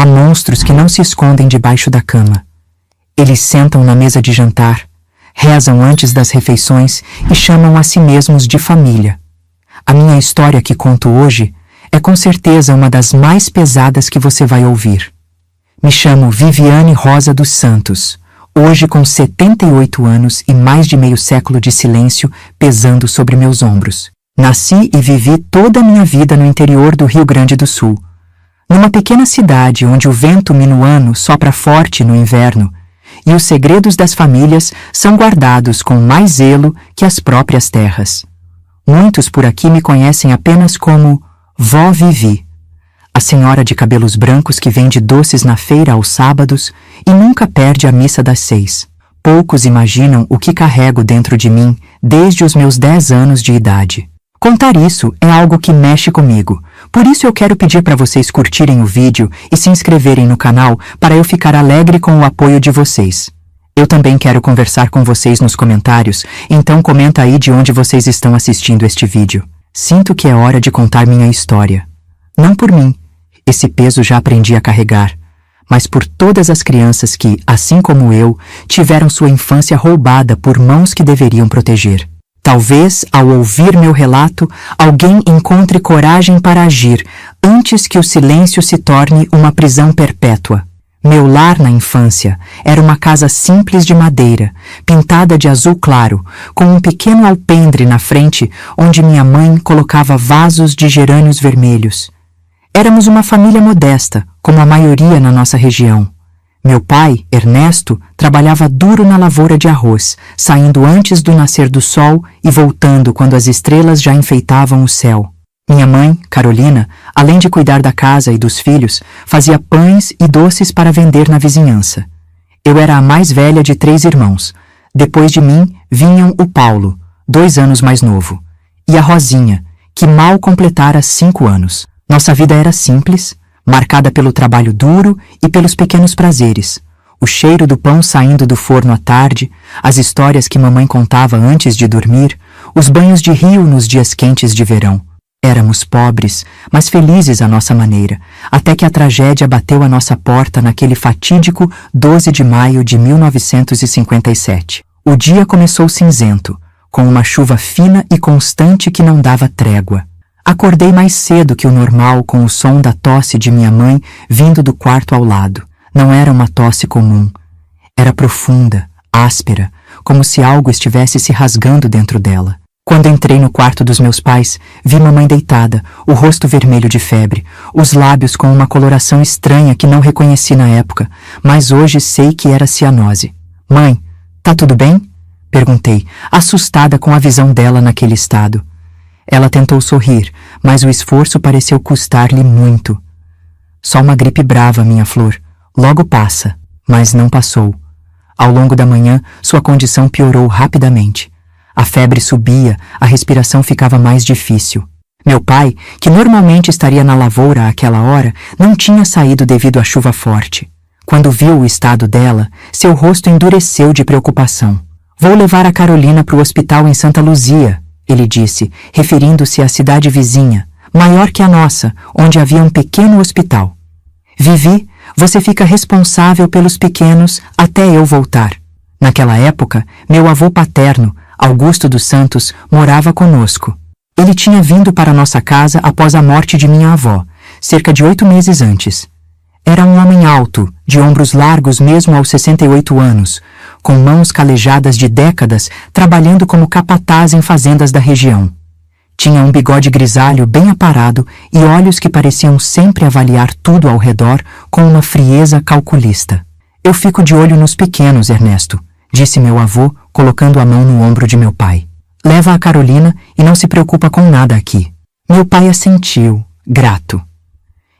Há monstros que não se escondem debaixo da cama. Eles sentam na mesa de jantar, rezam antes das refeições e chamam a si mesmos de família. A minha história que conto hoje é com certeza uma das mais pesadas que você vai ouvir. Me chamo Viviane Rosa dos Santos, hoje com 78 anos e mais de meio século de silêncio pesando sobre meus ombros. Nasci e vivi toda a minha vida no interior do Rio Grande do Sul, numa pequena cidade onde o vento minuano sopra forte no inverno e os segredos das famílias são guardados com mais zelo que as próprias terras. Muitos por aqui me conhecem apenas como Vó Vivi, a senhora de cabelos brancos que vende doces na feira aos sábados e nunca perde a missa das 6. Poucos imaginam o que carrego dentro de mim desde os meus 10 anos de idade. Contar isso é algo que mexe comigo, por isso eu quero pedir para vocês curtirem o vídeo e se inscreverem no canal para eu ficar alegre com o apoio de vocês. Eu também quero conversar com vocês nos comentários, então comenta aí de onde vocês estão assistindo este vídeo. Sinto que é hora de contar minha história. Não por mim, esse peso já aprendi a carregar, mas por todas as crianças que, assim como eu, tiveram sua infância roubada por mãos que deveriam proteger. Talvez, ao ouvir meu relato, alguém encontre coragem para agir antes que o silêncio se torne uma prisão perpétua. Meu lar na infância era uma casa simples de madeira, pintada de azul claro, com um pequeno alpendre na frente onde minha mãe colocava vasos de gerânios vermelhos. Éramos uma família modesta, como a maioria na nossa região. Meu pai, Ernesto, trabalhava duro na lavoura de arroz, saindo antes do nascer do sol e voltando quando as estrelas já enfeitavam o céu. Minha mãe, Carolina, além de cuidar da casa e dos filhos, fazia pães e doces para vender na vizinhança. Eu era a mais velha de 3 irmãos. Depois de mim, vinham o Paulo, 2 anos mais novo, e a Rosinha, que mal completara 5 anos. Nossa vida era simples, marcada pelo trabalho duro e pelos pequenos prazeres. O cheiro do pão saindo do forno à tarde, as histórias que mamãe contava antes de dormir, os banhos de rio nos dias quentes de verão. Éramos pobres, mas felizes à nossa maneira, até que a tragédia bateu à nossa porta naquele fatídico 12 de maio de 1957. O dia começou cinzento, com uma chuva fina e constante que não dava trégua. Acordei mais cedo que o normal com o som da tosse de minha mãe vindo do quarto ao lado. Não era uma tosse comum. Era profunda, áspera, como se algo estivesse se rasgando dentro dela. Quando entrei no quarto dos meus pais, vi mamãe deitada, o rosto vermelho de febre, os lábios com uma coloração estranha que não reconheci na época, mas hoje sei que era cianose. Mãe, tá tudo bem? Perguntei, assustada com a visão dela naquele estado. Ela tentou sorrir, mas o esforço pareceu custar-lhe muito. Só uma gripe brava, minha flor. Logo passa, mas não passou. Ao longo da manhã, sua condição piorou rapidamente. A febre subia, a respiração ficava mais difícil. Meu pai, que normalmente estaria na lavoura àquela hora, não tinha saído devido à chuva forte. Quando viu o estado dela, seu rosto endureceu de preocupação. Vou levar a Carolina para o hospital em Santa Luzia, ele disse, referindo-se à cidade vizinha, maior que a nossa, onde havia um pequeno hospital. Vivi, você fica responsável pelos pequenos até eu voltar. Naquela época, meu avô paterno, Augusto dos Santos, morava conosco. Ele tinha vindo para nossa casa após a morte de minha avó, cerca de 8 meses antes. Era um homem alto, de ombros largos mesmo aos 68 anos, com mãos calejadas de décadas trabalhando como capataz em fazendas da região. Tinha um bigode grisalho bem aparado e olhos que pareciam sempre avaliar tudo ao redor com uma frieza calculista. Eu fico de olho nos pequenos, Ernesto, disse meu avô, colocando a mão no ombro de meu pai. Leva a Carolina e não se preocupa com nada aqui. Meu pai assentiu, grato.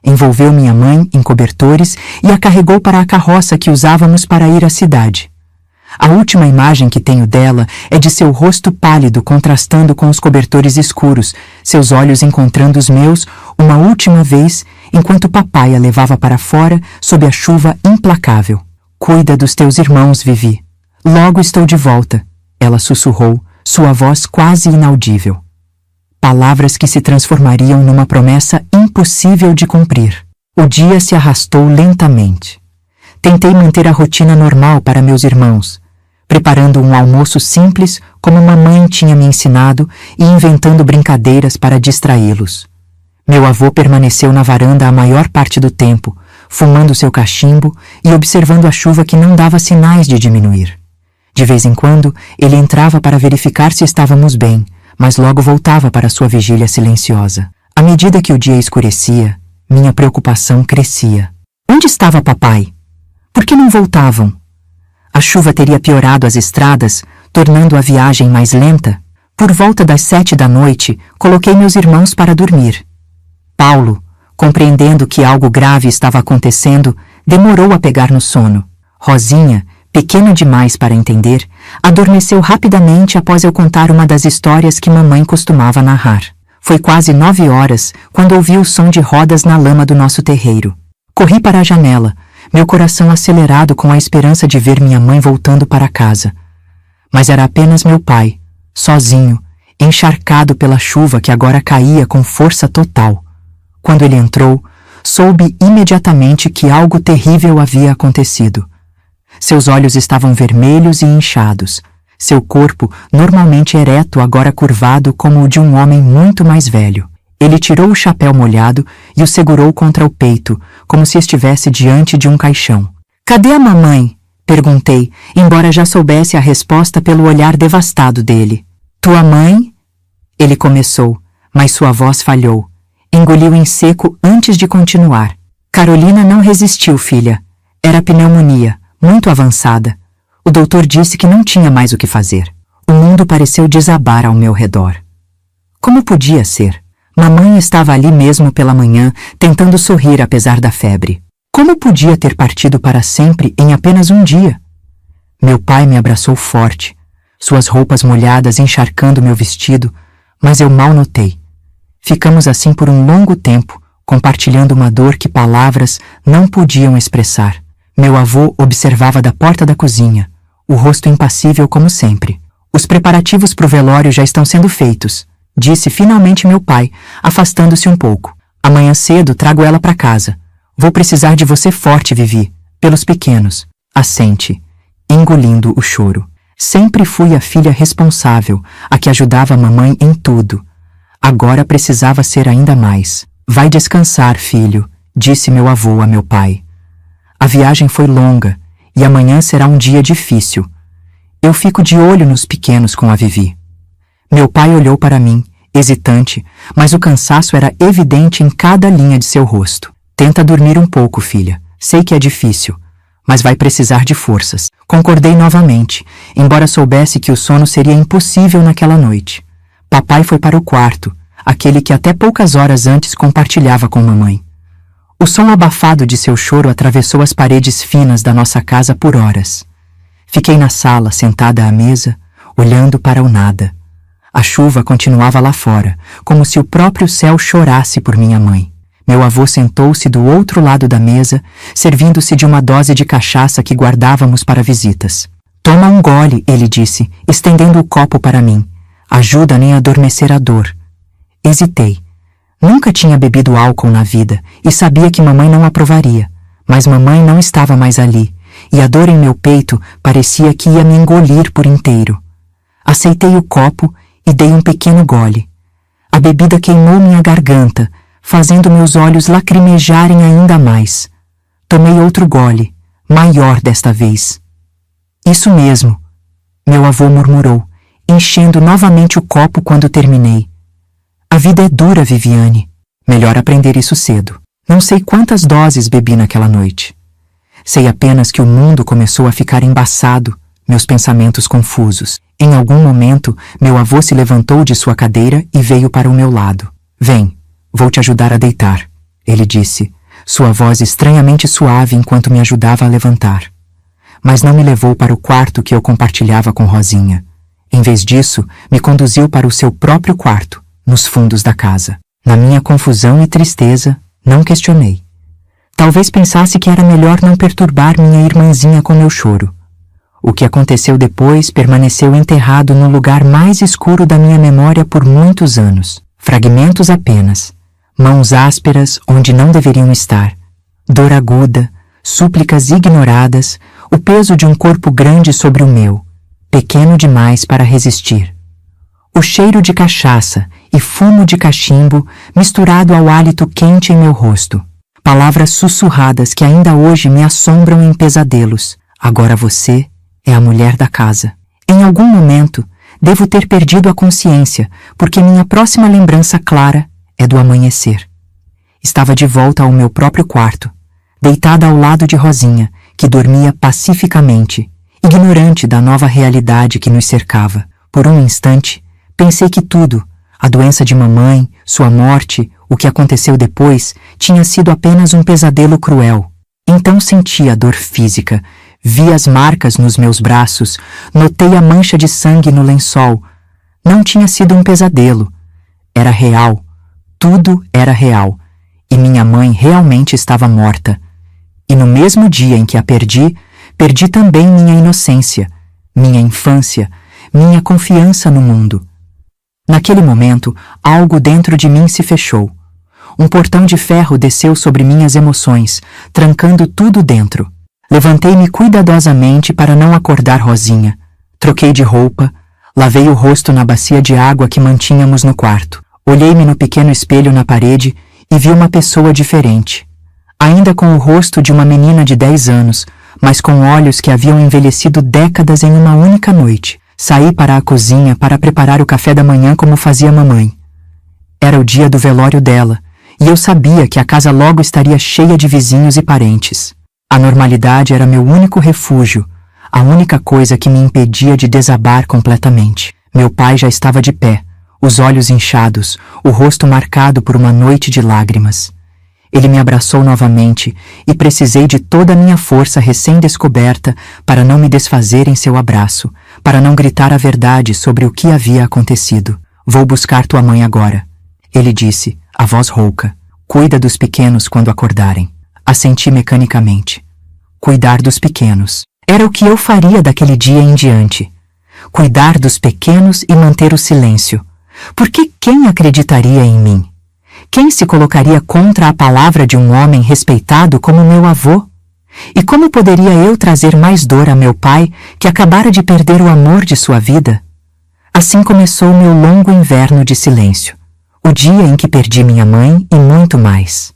Envolveu minha mãe em cobertores e a carregou para a carroça que usávamos para ir à cidade. A última imagem que tenho dela é de seu rosto pálido contrastando com os cobertores escuros, seus olhos encontrando os meus uma última vez, enquanto papai a levava para fora sob a chuva implacável. Cuida dos teus irmãos, Vivi. Logo estou de volta, ela sussurrou, sua voz quase inaudível. Palavras que se transformariam numa promessa impossível de cumprir. O dia se arrastou lentamente. Tentei manter a rotina normal para meus irmãos, preparando um almoço simples como mamãe tinha me ensinado e inventando brincadeiras para distraí-los. Meu avô permaneceu na varanda a maior parte do tempo, fumando seu cachimbo e observando a chuva que não dava sinais de diminuir. De vez em quando, ele entrava para verificar se estávamos bem, mas logo voltava para sua vigília silenciosa. À medida que o dia escurecia, minha preocupação crescia. Onde estava papai? Por que não voltavam? A chuva teria piorado as estradas, tornando a viagem mais lenta? Por volta das 7 da noite, coloquei meus irmãos para dormir. Paulo, compreendendo que algo grave estava acontecendo, demorou a pegar no sono. Rosinha, pequena demais para entender, adormeceu rapidamente após eu contar uma das histórias que mamãe costumava narrar. Foi quase 9 horas quando ouvi o som de rodas na lama do nosso terreiro. Corri para a janela, meu coração acelerado com a esperança de ver minha mãe voltando para casa. Mas era apenas meu pai, sozinho, encharcado pela chuva que agora caía com força total. Quando ele entrou, soube imediatamente que algo terrível havia acontecido. Seus olhos estavam vermelhos e inchados. Seu corpo, normalmente ereto, agora curvado como o de um homem muito mais velho. Ele tirou o chapéu molhado e o segurou contra o peito, como se estivesse diante de um caixão. "Cadê a mamãe?" perguntei, embora já soubesse a resposta pelo olhar devastado dele. "Tua mãe?" ele começou, mas sua voz falhou. Engoliu em seco antes de continuar. "Carolina não resistiu, filha. Era pneumonia, muito avançada. O doutor disse que não tinha mais o que fazer." O mundo pareceu desabar ao meu redor. Como podia ser? Mamãe estava ali mesmo pela manhã, tentando sorrir apesar da febre. Como podia ter partido para sempre em apenas um dia? Meu pai me abraçou forte, suas roupas molhadas encharcando meu vestido, mas eu mal notei. Ficamos assim por um longo tempo, compartilhando uma dor que palavras não podiam expressar. Meu avô observava da porta da cozinha, o rosto impassível como sempre. "Os preparativos para o velório já estão sendo feitos", disse finalmente meu pai, afastando-se um pouco. "Amanhã cedo trago ela para casa. Vou precisar de você forte, Vivi, pelos pequenos." Assente, engolindo o choro. Sempre fui a filha responsável, a que ajudava a mamãe em tudo. Agora precisava ser ainda mais. "Vai descansar, filho", disse meu avô a meu pai. "A viagem foi longa e amanhã será um dia difícil. Eu fico de olho nos pequenos com a Vivi." Meu pai olhou para mim, hesitante, mas o cansaço era evidente em cada linha de seu rosto. "Tenta dormir um pouco, filha. Sei que é difícil, mas vai precisar de forças." Concordei novamente, embora soubesse que o sono seria impossível naquela noite. Papai foi para o quarto, aquele que até poucas horas antes compartilhava com mamãe. O som abafado de seu choro atravessou as paredes finas da nossa casa por horas. Fiquei na sala, sentada à mesa, olhando para o nada. A chuva continuava lá fora, como se o próprio céu chorasse por minha mãe. Meu avô sentou-se do outro lado da mesa, servindo-se de uma dose de cachaça que guardávamos para visitas. "Toma um gole", ele disse, estendendo o copo para mim. "Ajuda nem a adormecer a dor." Hesitei. Nunca tinha bebido álcool na vida e sabia que mamãe não aprovaria, mas mamãe não estava mais ali, e a dor em meu peito parecia que ia me engolir por inteiro. Aceitei o copo e dei um pequeno gole. A bebida queimou minha garganta, fazendo meus olhos lacrimejarem ainda mais. Tomei outro gole, maior desta vez. "Isso mesmo", meu avô murmurou, enchendo novamente o copo quando terminei. "A vida é dura, Viviane. Melhor aprender isso cedo." Não sei quantas doses bebi naquela noite. Sei apenas que o mundo começou a ficar embaçado, meus pensamentos confusos. Em algum momento, meu avô se levantou de sua cadeira e veio para o meu lado. "Vem, vou te ajudar a deitar", ele disse, sua voz estranhamente suave enquanto me ajudava a levantar. Mas não me levou para o quarto que eu compartilhava com Rosinha. Em vez disso, me conduziu para o seu próprio quarto, nos fundos da casa. Na minha confusão e tristeza, não questionei. Talvez pensasse que era melhor não perturbar minha irmãzinha com meu choro. O que aconteceu depois permaneceu enterrado no lugar mais escuro da minha memória por muitos anos. Fragmentos apenas. Mãos ásperas onde não deveriam estar. Dor aguda, súplicas ignoradas, o peso de um corpo grande sobre o meu, pequeno demais para resistir. O cheiro de cachaça e fumo de cachimbo misturado ao hálito quente em meu rosto. Palavras sussurradas que ainda hoje me assombram em pesadelos. Agora você é a mulher da casa. Em algum momento, devo ter perdido a consciência, porque minha próxima lembrança clara é do amanhecer. Estava de volta ao meu próprio quarto, deitada ao lado de Rosinha, que dormia pacificamente, ignorante da nova realidade que nos cercava. Por um instante, pensei que tudo, a doença de mamãe, sua morte, o que aconteceu depois, tinha sido apenas um pesadelo cruel. Então senti a dor física, vi as marcas nos meus braços, notei a mancha de sangue no lençol. Não tinha sido um pesadelo. Era real. Tudo era real. E minha mãe realmente estava morta. E no mesmo dia em que a perdi, perdi também minha inocência, minha infância, minha confiança no mundo. Naquele momento, algo dentro de mim se fechou. Um portão de ferro desceu sobre minhas emoções, trancando tudo dentro. Levantei-me cuidadosamente para não acordar Rosinha. Troquei de roupa, lavei o rosto na bacia de água que mantínhamos no quarto. Olhei-me no pequeno espelho na parede e vi uma pessoa diferente. Ainda com o rosto de uma menina de 10 anos, mas com olhos que haviam envelhecido décadas em uma única noite. Saí para a cozinha para preparar o café da manhã como fazia mamãe. Era o dia do velório dela, e eu sabia que a casa logo estaria cheia de vizinhos e parentes. A normalidade era meu único refúgio, a única coisa que me impedia de desabar completamente. Meu pai já estava de pé, os olhos inchados, o rosto marcado por uma noite de lágrimas. Ele me abraçou novamente e precisei de toda a minha força recém-descoberta para não me desfazer em seu abraço, para não gritar a verdade sobre o que havia acontecido. Vou buscar tua mãe agora. Ele disse, a voz rouca. Cuida dos pequenos quando acordarem. Assenti mecanicamente. Cuidar dos pequenos. Era o que eu faria daquele dia em diante. Cuidar dos pequenos e manter o silêncio. Porque quem acreditaria em mim? Quem se colocaria contra a palavra de um homem respeitado como meu avô? E como poderia eu trazer mais dor a meu pai, que acabara de perder o amor de sua vida? Assim começou meu longo inverno de silêncio. O dia em que perdi minha mãe e muito mais.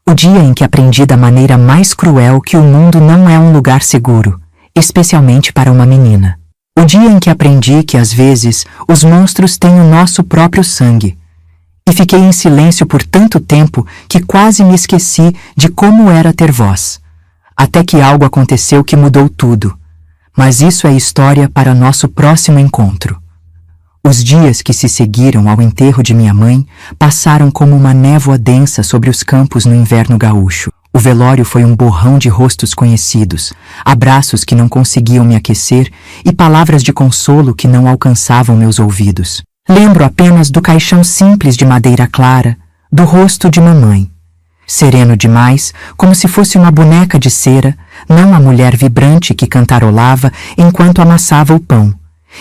O dia em que aprendi da maneira mais cruel que o mundo não é um lugar seguro, especialmente para uma menina. O dia em que aprendi que às vezes os monstros têm o nosso próprio sangue. E fiquei em silêncio por tanto tempo que quase me esqueci de como era ter voz. Até que algo aconteceu que mudou tudo. Mas isso é história para nosso próximo encontro. Os dias que se seguiram ao enterro de minha mãe passaram como uma névoa densa sobre os campos no inverno gaúcho. O velório foi um borrão de rostos conhecidos, abraços que não conseguiam me aquecer e palavras de consolo que não alcançavam meus ouvidos. Lembro apenas do caixão simples de madeira clara, do rosto de mamãe. Sereno demais, como se fosse uma boneca de cera, não a mulher vibrante que cantarolava enquanto amassava o pão,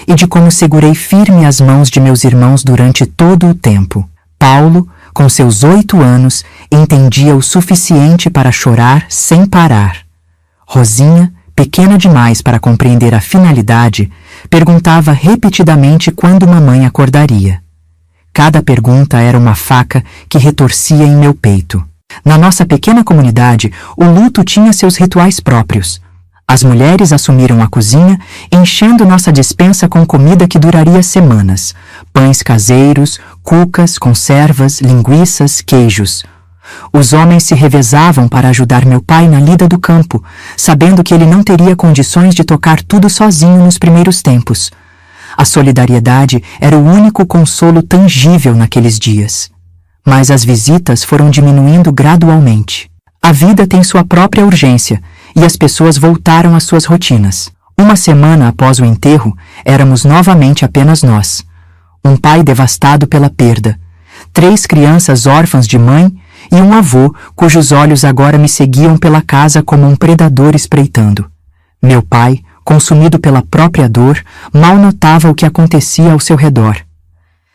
e de como segurei firme as mãos de meus irmãos durante todo o tempo. Paulo, com seus 8 anos, entendia o suficiente para chorar sem parar. Rosinha, pequena demais para compreender a finalidade, perguntava repetidamente quando mamãe acordaria. Cada pergunta era uma faca que retorcia em meu peito. Na nossa pequena comunidade, o luto tinha seus rituais próprios. As mulheres assumiram a cozinha, enchendo nossa despensa com comida que duraria semanas. Pães caseiros, cucas, conservas, linguiças, queijos. Os homens se revezavam para ajudar meu pai na lida do campo, sabendo que ele não teria condições de tocar tudo sozinho nos primeiros tempos. A solidariedade era o único consolo tangível naqueles dias. Mas as visitas foram diminuindo gradualmente. A vida tem sua própria urgência, e as pessoas voltaram às suas rotinas. Uma semana após o enterro, éramos novamente apenas nós. Um pai devastado pela perda, 3 crianças órfãs de mãe e um avô cujos olhos agora me seguiam pela casa como um predador espreitando. Meu pai, consumido pela própria dor, mal notava o que acontecia ao seu redor.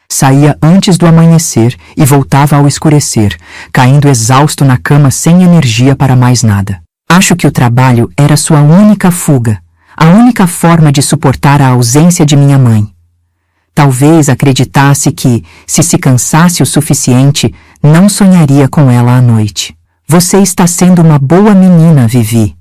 Saía antes do amanhecer e voltava ao escurecer, caindo exausto na cama sem energia para mais nada. Acho que o trabalho era sua única fuga, a única forma de suportar a ausência de minha mãe. Talvez acreditasse que, se cansasse o suficiente, não sonharia com ela à noite. Você está sendo uma boa menina, Vivi.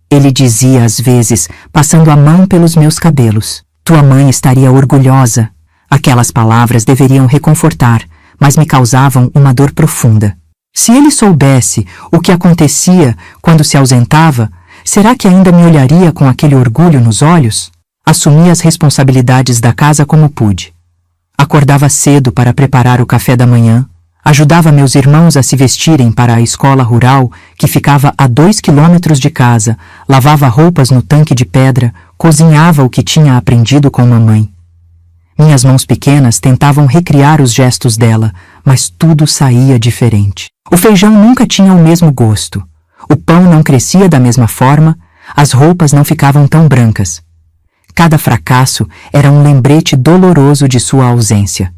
Ele dizia às vezes, passando a mão pelos meus cabelos. Tua mãe estaria orgulhosa. Aquelas palavras deveriam reconfortar, mas me causavam uma dor profunda. Se ele soubesse o que acontecia quando se ausentava, será que ainda me olharia com aquele orgulho nos olhos? Assumi as responsabilidades da casa como pude. Acordava cedo para preparar o café da manhã, ajudava meus irmãos a se vestirem para a escola rural, que ficava a 2 quilômetros de casa, lavava roupas no tanque de pedra, cozinhava o que tinha aprendido com mamãe. Minhas mãos pequenas tentavam recriar os gestos dela, mas tudo saía diferente. O feijão nunca tinha o mesmo gosto, o pão não crescia da mesma forma, as roupas não ficavam tão brancas. Cada fracasso era um lembrete doloroso de sua ausência.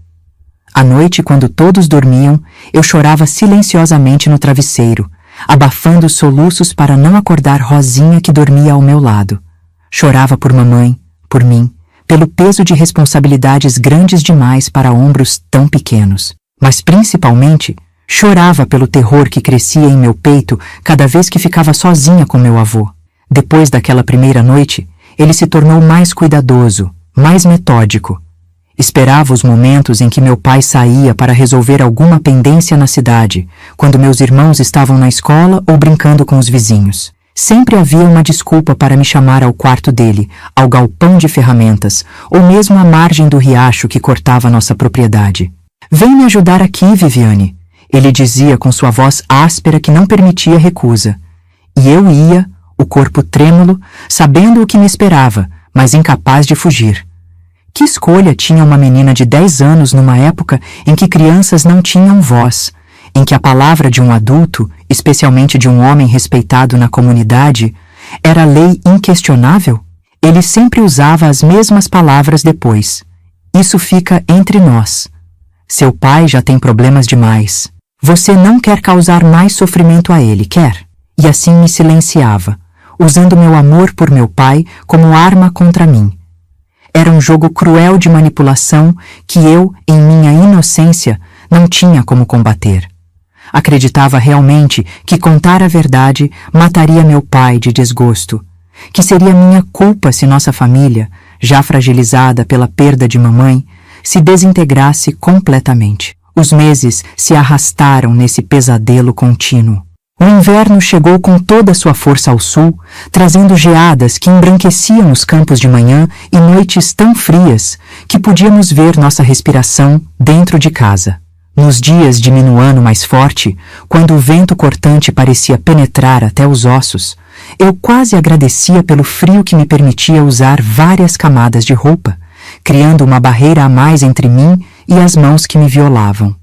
À noite, quando todos dormiam, eu chorava silenciosamente no travesseiro, abafando os soluços para não acordar Rosinha que dormia ao meu lado. Chorava por mamãe, por mim, pelo peso de responsabilidades grandes demais para ombros tão pequenos. Mas principalmente, chorava pelo terror que crescia em meu peito cada vez que ficava sozinha com meu avô. Depois daquela primeira noite, ele se tornou mais cuidadoso, mais metódico. Esperava os momentos em que meu pai saía para resolver alguma pendência na cidade, quando meus irmãos estavam na escola ou brincando com os vizinhos. Sempre havia uma desculpa para me chamar ao quarto dele, ao galpão de ferramentas, ou mesmo à margem do riacho que cortava nossa propriedade. Vem me ajudar aqui, Viviane, ele dizia com sua voz áspera que não permitia recusa. E eu ia, o corpo trêmulo, sabendo o que me esperava, mas incapaz de fugir. Que escolha tinha uma menina de 10 anos numa época em que crianças não tinham voz, em que a palavra de um adulto, especialmente de um homem respeitado na comunidade, era lei inquestionável? Ele sempre usava as mesmas palavras depois. Isso fica entre nós. Seu pai já tem problemas demais. Você não quer causar mais sofrimento a ele, quer? E assim me silenciava, usando meu amor por meu pai como arma contra mim. Era um jogo cruel de manipulação que eu, em minha inocência, não tinha como combater. Acreditava realmente que contar a verdade mataria meu pai de desgosto, que seria minha culpa se nossa família, já fragilizada pela perda de mamãe, se desintegrasse completamente. Os meses se arrastaram nesse pesadelo contínuo. O inverno chegou com toda sua força ao sul, trazendo geadas que embranqueciam os campos de manhã e noites tão frias que podíamos ver nossa respiração dentro de casa. Nos dias de minuano mais forte, quando o vento cortante parecia penetrar até os ossos, eu quase agradecia pelo frio que me permitia usar várias camadas de roupa, criando uma barreira a mais entre mim e as mãos que me violavam.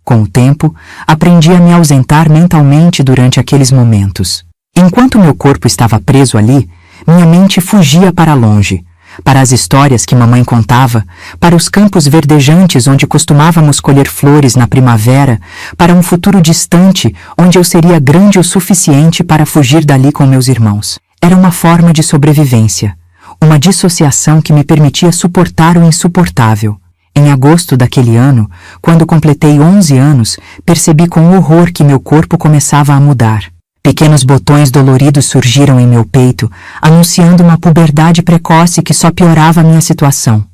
Com o tempo, aprendi a me ausentar mentalmente durante aqueles momentos. Enquanto meu corpo estava preso ali, minha mente fugia para longe, para as histórias que mamãe contava, para os campos verdejantes onde costumávamos colher flores na primavera, para um futuro distante onde eu seria grande o suficiente para fugir dali com meus irmãos. Era uma forma de sobrevivência, uma dissociação que me permitia suportar o insuportável. Em agosto daquele ano, quando completei 11 anos, percebi com horror que meu corpo começava a mudar. Pequenos botões doloridos surgiram em meu peito, anunciando uma puberdade precoce que só piorava a minha situação.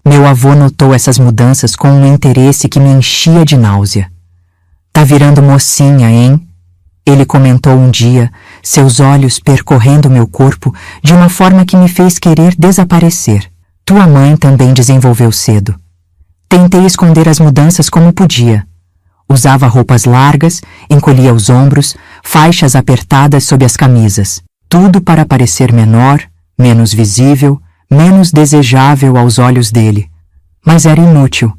Meu avô notou essas mudanças com um interesse que me enchia de náusea. Tá virando mocinha, hein? Ele comentou um dia, seus olhos percorrendo meu corpo de uma forma que me fez querer desaparecer. Tua mãe também desenvolveu cedo. Tentei esconder as mudanças como podia. Usava roupas largas, encolhia os ombros, faixas apertadas sob as camisas. Tudo para parecer menor, menos visível, menos desejável aos olhos dele. Mas era inútil.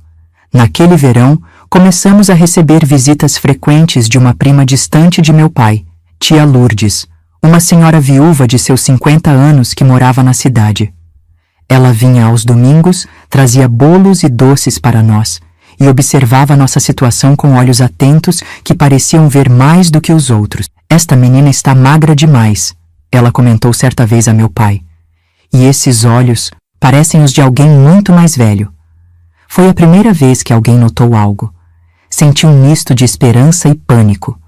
Naquele verão, começamos a receber visitas frequentes de uma prima distante de meu pai, tia Lourdes, uma senhora viúva de seus 50 anos que morava na cidade. Ela vinha aos domingos trazia bolos e doces para nós e observava nossa situação com olhos atentos que pareciam ver mais do que os outros. Esta menina está magra demais, ela comentou certa vez a meu pai. E esses olhos parecem os de alguém muito mais velho. Foi a primeira vez que alguém notou algo. Senti um misto de esperança e pânico.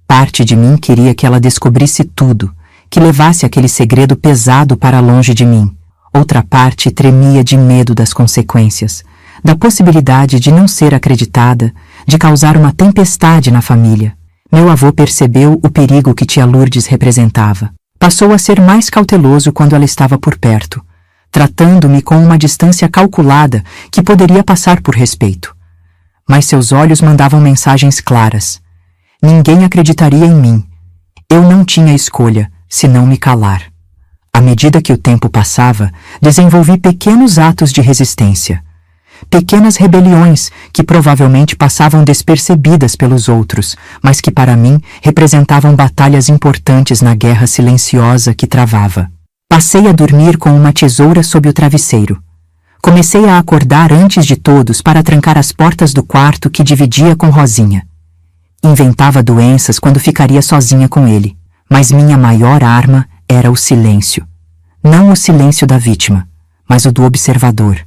Parte de mim queria que ela descobrisse tudo, que levasse aquele segredo pesado para longe de mim. Outra parte tremia de medo das consequências, da possibilidade de não ser acreditada, de causar uma tempestade na família. Meu avô percebeu o perigo que tia Lourdes representava. Passou a ser mais cauteloso quando ela estava por perto, tratando-me com uma distância calculada que poderia passar por respeito. Mas seus olhos mandavam mensagens claras. Ninguém acreditaria em mim. Eu não tinha escolha, senão me calar. À medida que o tempo passava, desenvolvi pequenos atos de resistência. Pequenas rebeliões que provavelmente passavam despercebidas pelos outros, mas que para mim representavam batalhas importantes na guerra silenciosa que travava. Passei a dormir com uma tesoura sob o travesseiro. Comecei a acordar antes de todos para trancar as portas do quarto que dividia com Rosinha. Inventava doenças quando ficaria sozinha com ele, mas minha maior arma era o silêncio. Não o silêncio da vítima, mas o do observador.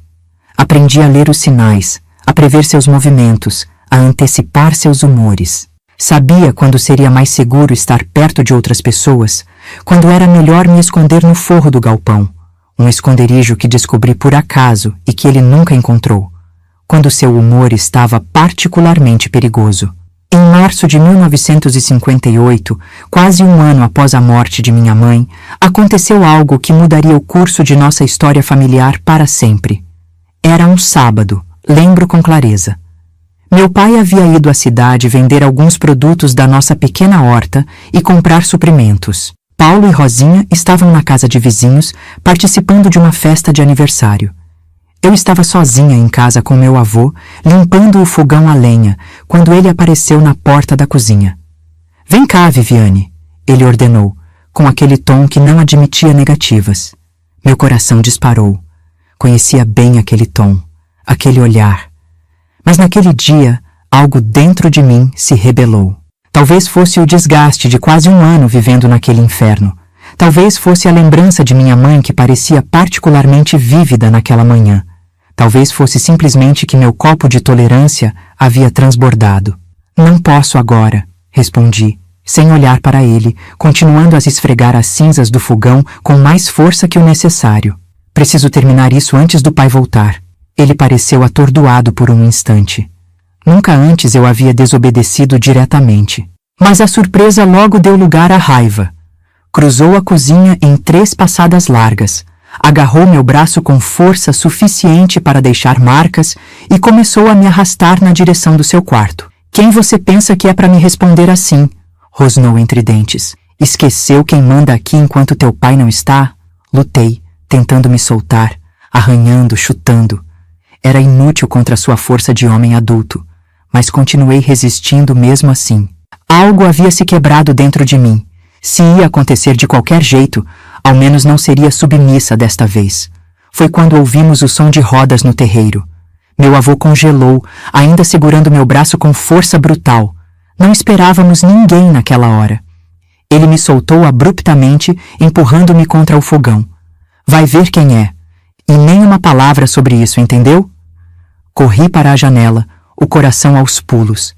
Aprendi a ler os sinais, a prever seus movimentos, a antecipar seus humores. Sabia quando seria mais seguro estar perto de outras pessoas, quando era melhor me esconder no forro do galpão, um esconderijo que descobri por acaso e que ele nunca encontrou, quando seu humor estava particularmente perigoso. Em março de 1958, quase um ano após a morte de minha mãe, aconteceu algo que mudaria o curso de nossa história familiar para sempre. Era um sábado, lembro com clareza. Meu pai havia ido à cidade vender alguns produtos da nossa pequena horta e comprar suprimentos. Paulo e Rosinha estavam na casa de vizinhos, participando de uma festa de aniversário. Eu estava sozinha em casa com meu avô, limpando o fogão a lenha, quando ele apareceu na porta da cozinha. — Vem cá, Viviane, ele ordenou, com aquele tom que não admitia negativas. Meu coração disparou. Conhecia bem aquele tom, aquele olhar. Mas naquele dia, algo dentro de mim se rebelou. Talvez fosse o desgaste de quase um ano vivendo naquele inferno. Talvez fosse a lembrança de minha mãe que parecia particularmente vívida naquela manhã. Talvez fosse simplesmente que meu copo de tolerância havia transbordado. Não posso agora, respondi, sem olhar para ele, continuando a esfregar as cinzas do fogão com mais força que o necessário. Preciso terminar isso antes do pai voltar. Ele pareceu atordoado por um instante. Nunca antes eu havia desobedecido diretamente. Mas a surpresa logo deu lugar à raiva. Cruzou a cozinha em 3 passadas largas, agarrou meu braço com força suficiente para deixar marcas e começou a me arrastar na direção do seu quarto. — Quem você pensa que é para me responder assim? Rosnou entre dentes. — Esqueceu quem manda aqui enquanto teu pai não está? Lutei, tentando me soltar, arranhando, chutando. Era inútil contra sua força de homem adulto, mas continuei resistindo mesmo assim. Algo havia se quebrado dentro de mim. Se ia acontecer de qualquer jeito, ao menos não seria submissa desta vez. Foi quando ouvimos o som de rodas no terreiro. Meu avô congelou, ainda segurando meu braço com força brutal. Não esperávamos ninguém naquela hora. Ele me soltou abruptamente, empurrando-me contra o fogão. Vai ver quem é. E nem uma palavra sobre isso, entendeu? Corri para a janela, o coração aos pulos.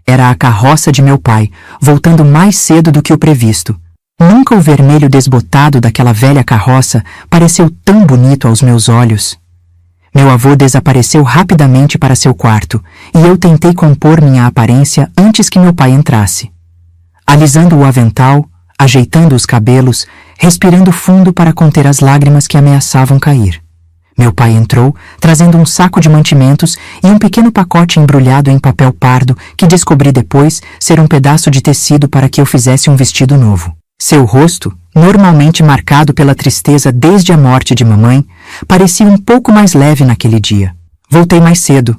Era a carroça de meu pai, voltando mais cedo do que o previsto. Nunca o vermelho desbotado daquela velha carroça pareceu tão bonito aos meus olhos. Meu avô desapareceu rapidamente para seu quarto, e eu tentei compor minha aparência antes que meu pai entrasse. Alisando o avental, ajeitando os cabelos, respirando fundo para conter as lágrimas que ameaçavam cair. Meu pai entrou, trazendo um saco de mantimentos e um pequeno pacote embrulhado em papel pardo que descobri depois ser um pedaço de tecido para que eu fizesse um vestido novo. Seu rosto, normalmente marcado pela tristeza desde a morte de mamãe, parecia um pouco mais leve naquele dia. Voltei mais cedo,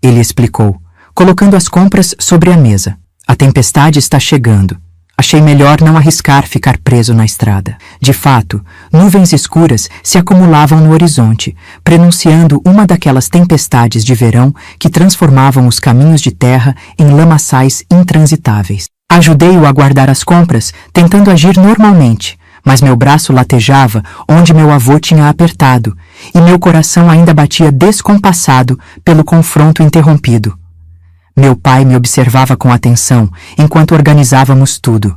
ele explicou, colocando as compras sobre a mesa. A tempestade está chegando. A Achei melhor não arriscar ficar preso na estrada. De fato, nuvens escuras se acumulavam no horizonte, prenunciando uma daquelas tempestades de verão que transformavam os caminhos de terra em lamaçais intransitáveis. Ajudei-o a guardar as compras, tentando agir normalmente, mas meu braço latejava onde meu avô tinha apertado, e meu coração ainda batia descompassado pelo confronto interrompido. Meu pai me observava com atenção enquanto organizávamos tudo.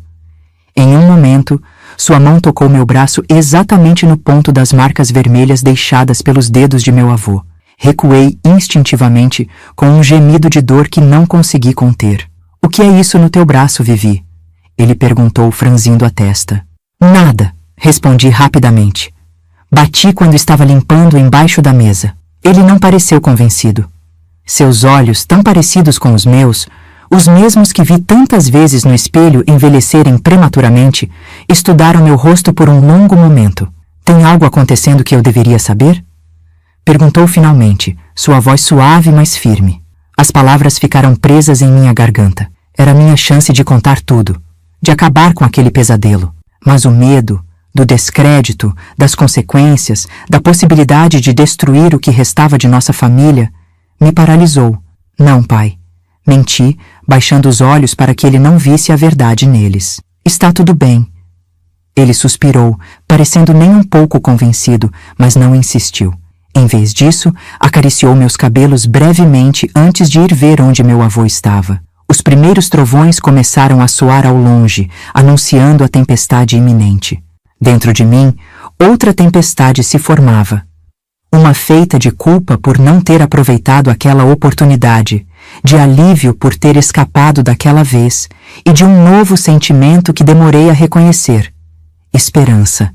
Em um momento, sua mão tocou meu braço exatamente no ponto das marcas vermelhas deixadas pelos dedos de meu avô. Recuei instintivamente com um gemido de dor que não consegui conter. "O que é isso no teu braço, Vivi?" Ele perguntou, franzindo a testa. "Nada", respondi rapidamente. "Bati quando estava limpando embaixo da mesa." Ele não pareceu convencido. Seus olhos, tão parecidos com os meus, os mesmos que vi tantas vezes no espelho envelhecerem prematuramente, estudaram meu rosto por um longo momento. "Tem algo acontecendo que eu deveria saber?" Perguntou finalmente, sua voz suave, mas firme. As palavras ficaram presas em minha garganta. Era minha chance de contar tudo, de acabar com aquele pesadelo. Mas o medo, do descrédito, das consequências, da possibilidade de destruir o que restava de nossa família, me paralisou. "Não, pai." Menti, baixando os olhos para que ele não visse a verdade neles. "Está tudo bem." Ele suspirou, parecendo nem um pouco convencido, mas não insistiu. Em vez disso, acariciou meus cabelos brevemente antes de ir ver onde meu avô estava. Os primeiros trovões começaram a soar ao longe, anunciando a tempestade iminente. Dentro de mim, outra tempestade se formava. Uma feita de culpa por não ter aproveitado aquela oportunidade, de alívio por ter escapado daquela vez e de um novo sentimento que demorei a reconhecer: esperança.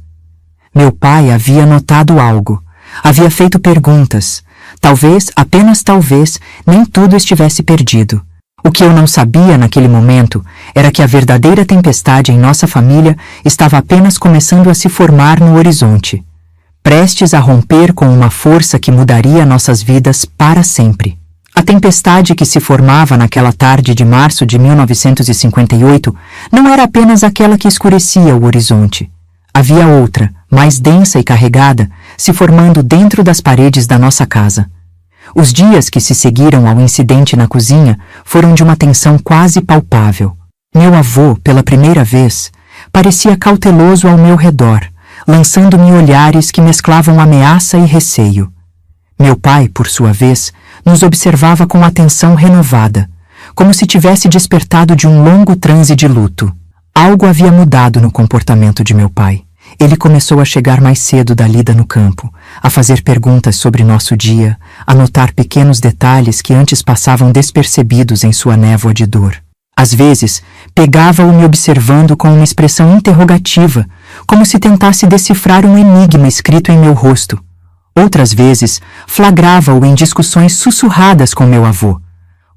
Meu pai havia notado algo, havia feito perguntas. Talvez, apenas talvez, nem tudo estivesse perdido. O que eu não sabia naquele momento era que a verdadeira tempestade em nossa família estava apenas começando a se formar no horizonte, prestes a romper com uma força que mudaria nossas vidas para sempre. A tempestade que se formava naquela tarde de março de 1958 não era apenas aquela que escurecia o horizonte. Havia outra, mais densa e carregada, se formando dentro das paredes da nossa casa. Os dias que se seguiram ao incidente na cozinha foram de uma tensão quase palpável. Meu avô, pela primeira vez, parecia cauteloso ao meu redor, lançando-me olhares que mesclavam ameaça e receio. Meu pai, por sua vez, nos observava com atenção renovada, como se tivesse despertado de um longo transe de luto. Algo havia mudado no comportamento de meu pai. Ele começou a chegar mais cedo da lida no campo, a fazer perguntas sobre nosso dia, a notar pequenos detalhes que antes passavam despercebidos em sua névoa de dor. Às vezes, pegava-o me observando com uma expressão interrogativa, como se tentasse decifrar um enigma escrito em meu rosto. Outras vezes, flagrava-o em discussões sussurradas com meu avô,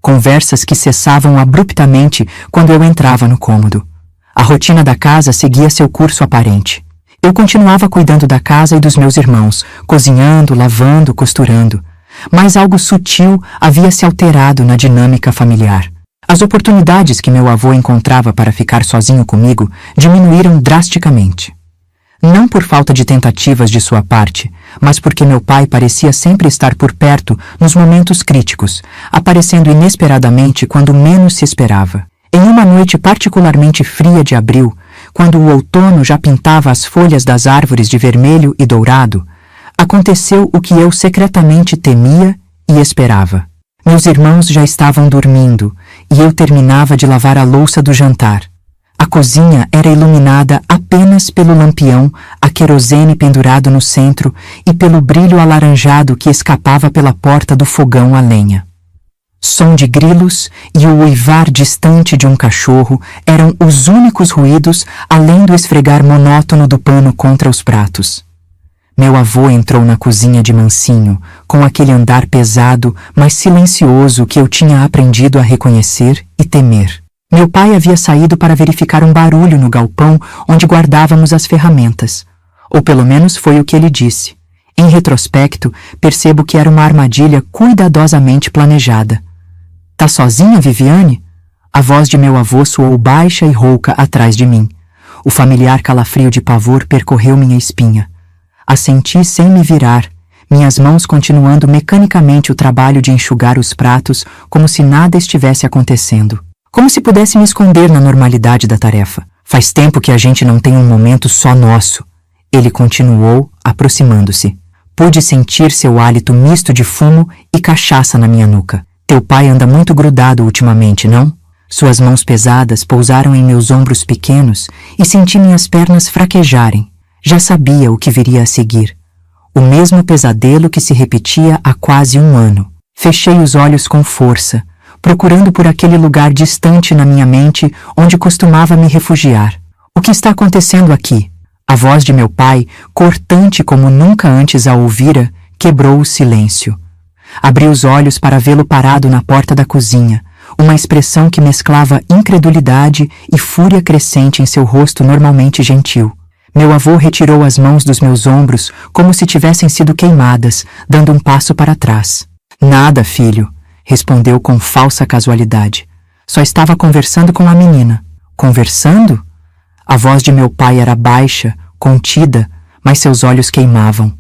conversas que cessavam abruptamente quando eu entrava no cômodo. A rotina da casa seguia seu curso aparente. Eu continuava cuidando da casa e dos meus irmãos, cozinhando, lavando, costurando. Mas algo sutil havia se alterado na dinâmica familiar. As oportunidades que meu avô encontrava para ficar sozinho comigo diminuíram drasticamente. Não por falta de tentativas de sua parte, mas porque meu pai parecia sempre estar por perto nos momentos críticos, aparecendo inesperadamente quando menos se esperava. Em uma noite particularmente fria de abril, quando o outono já pintava as folhas das árvores de vermelho e dourado, aconteceu o que eu secretamente temia e esperava. Meus irmãos já estavam dormindo e eu terminava de lavar a louça do jantar. A cozinha era iluminada apenas pelo lampião a querosene pendurado no centro e pelo brilho alaranjado que escapava pela porta do fogão a lenha. Som de grilos e o uivar distante de um cachorro eram os únicos ruídos além do esfregar monótono do pano contra os pratos. Meu avô entrou na cozinha de mansinho, com aquele andar pesado, mas silencioso que eu tinha aprendido a reconhecer e temer. Meu pai havia saído para verificar um barulho no galpão onde guardávamos as ferramentas. Ou pelo menos foi o que ele disse. Em retrospecto, percebo que era uma armadilha cuidadosamente planejada. "Tá sozinha, Viviane?" A voz de meu avô soou baixa e rouca atrás de mim. O familiar calafrio de pavor percorreu minha espinha. Assenti sem me virar, minhas mãos continuando mecanicamente o trabalho de enxugar os pratos como se nada estivesse acontecendo. Como se pudesse me esconder na normalidade da tarefa. Faz tempo que a gente não tem um momento só nosso. Ele continuou, aproximando-se. Pude sentir seu hálito misto de fumo e cachaça na minha nuca. Teu pai anda muito grudado ultimamente, não? Suas mãos pesadas pousaram em meus ombros pequenos e senti minhas pernas fraquejarem. Já sabia o que viria a seguir. O mesmo pesadelo que se repetia há quase um ano. Fechei os olhos com força, procurando por aquele lugar distante na minha mente onde costumava me refugiar. O que está acontecendo aqui? A voz de meu pai, cortante como nunca antes a ouvira, quebrou o silêncio. Abri os olhos para vê-lo parado na porta da cozinha, uma expressão que mesclava incredulidade e fúria crescente em seu rosto normalmente gentil. Meu avô retirou as mãos dos meus ombros como se tivessem sido queimadas, dando um passo para trás. Nada, filho, respondeu com falsa casualidade. Só estava conversando com a menina. Conversando? A voz de meu pai era baixa, contida, mas seus olhos queimavam.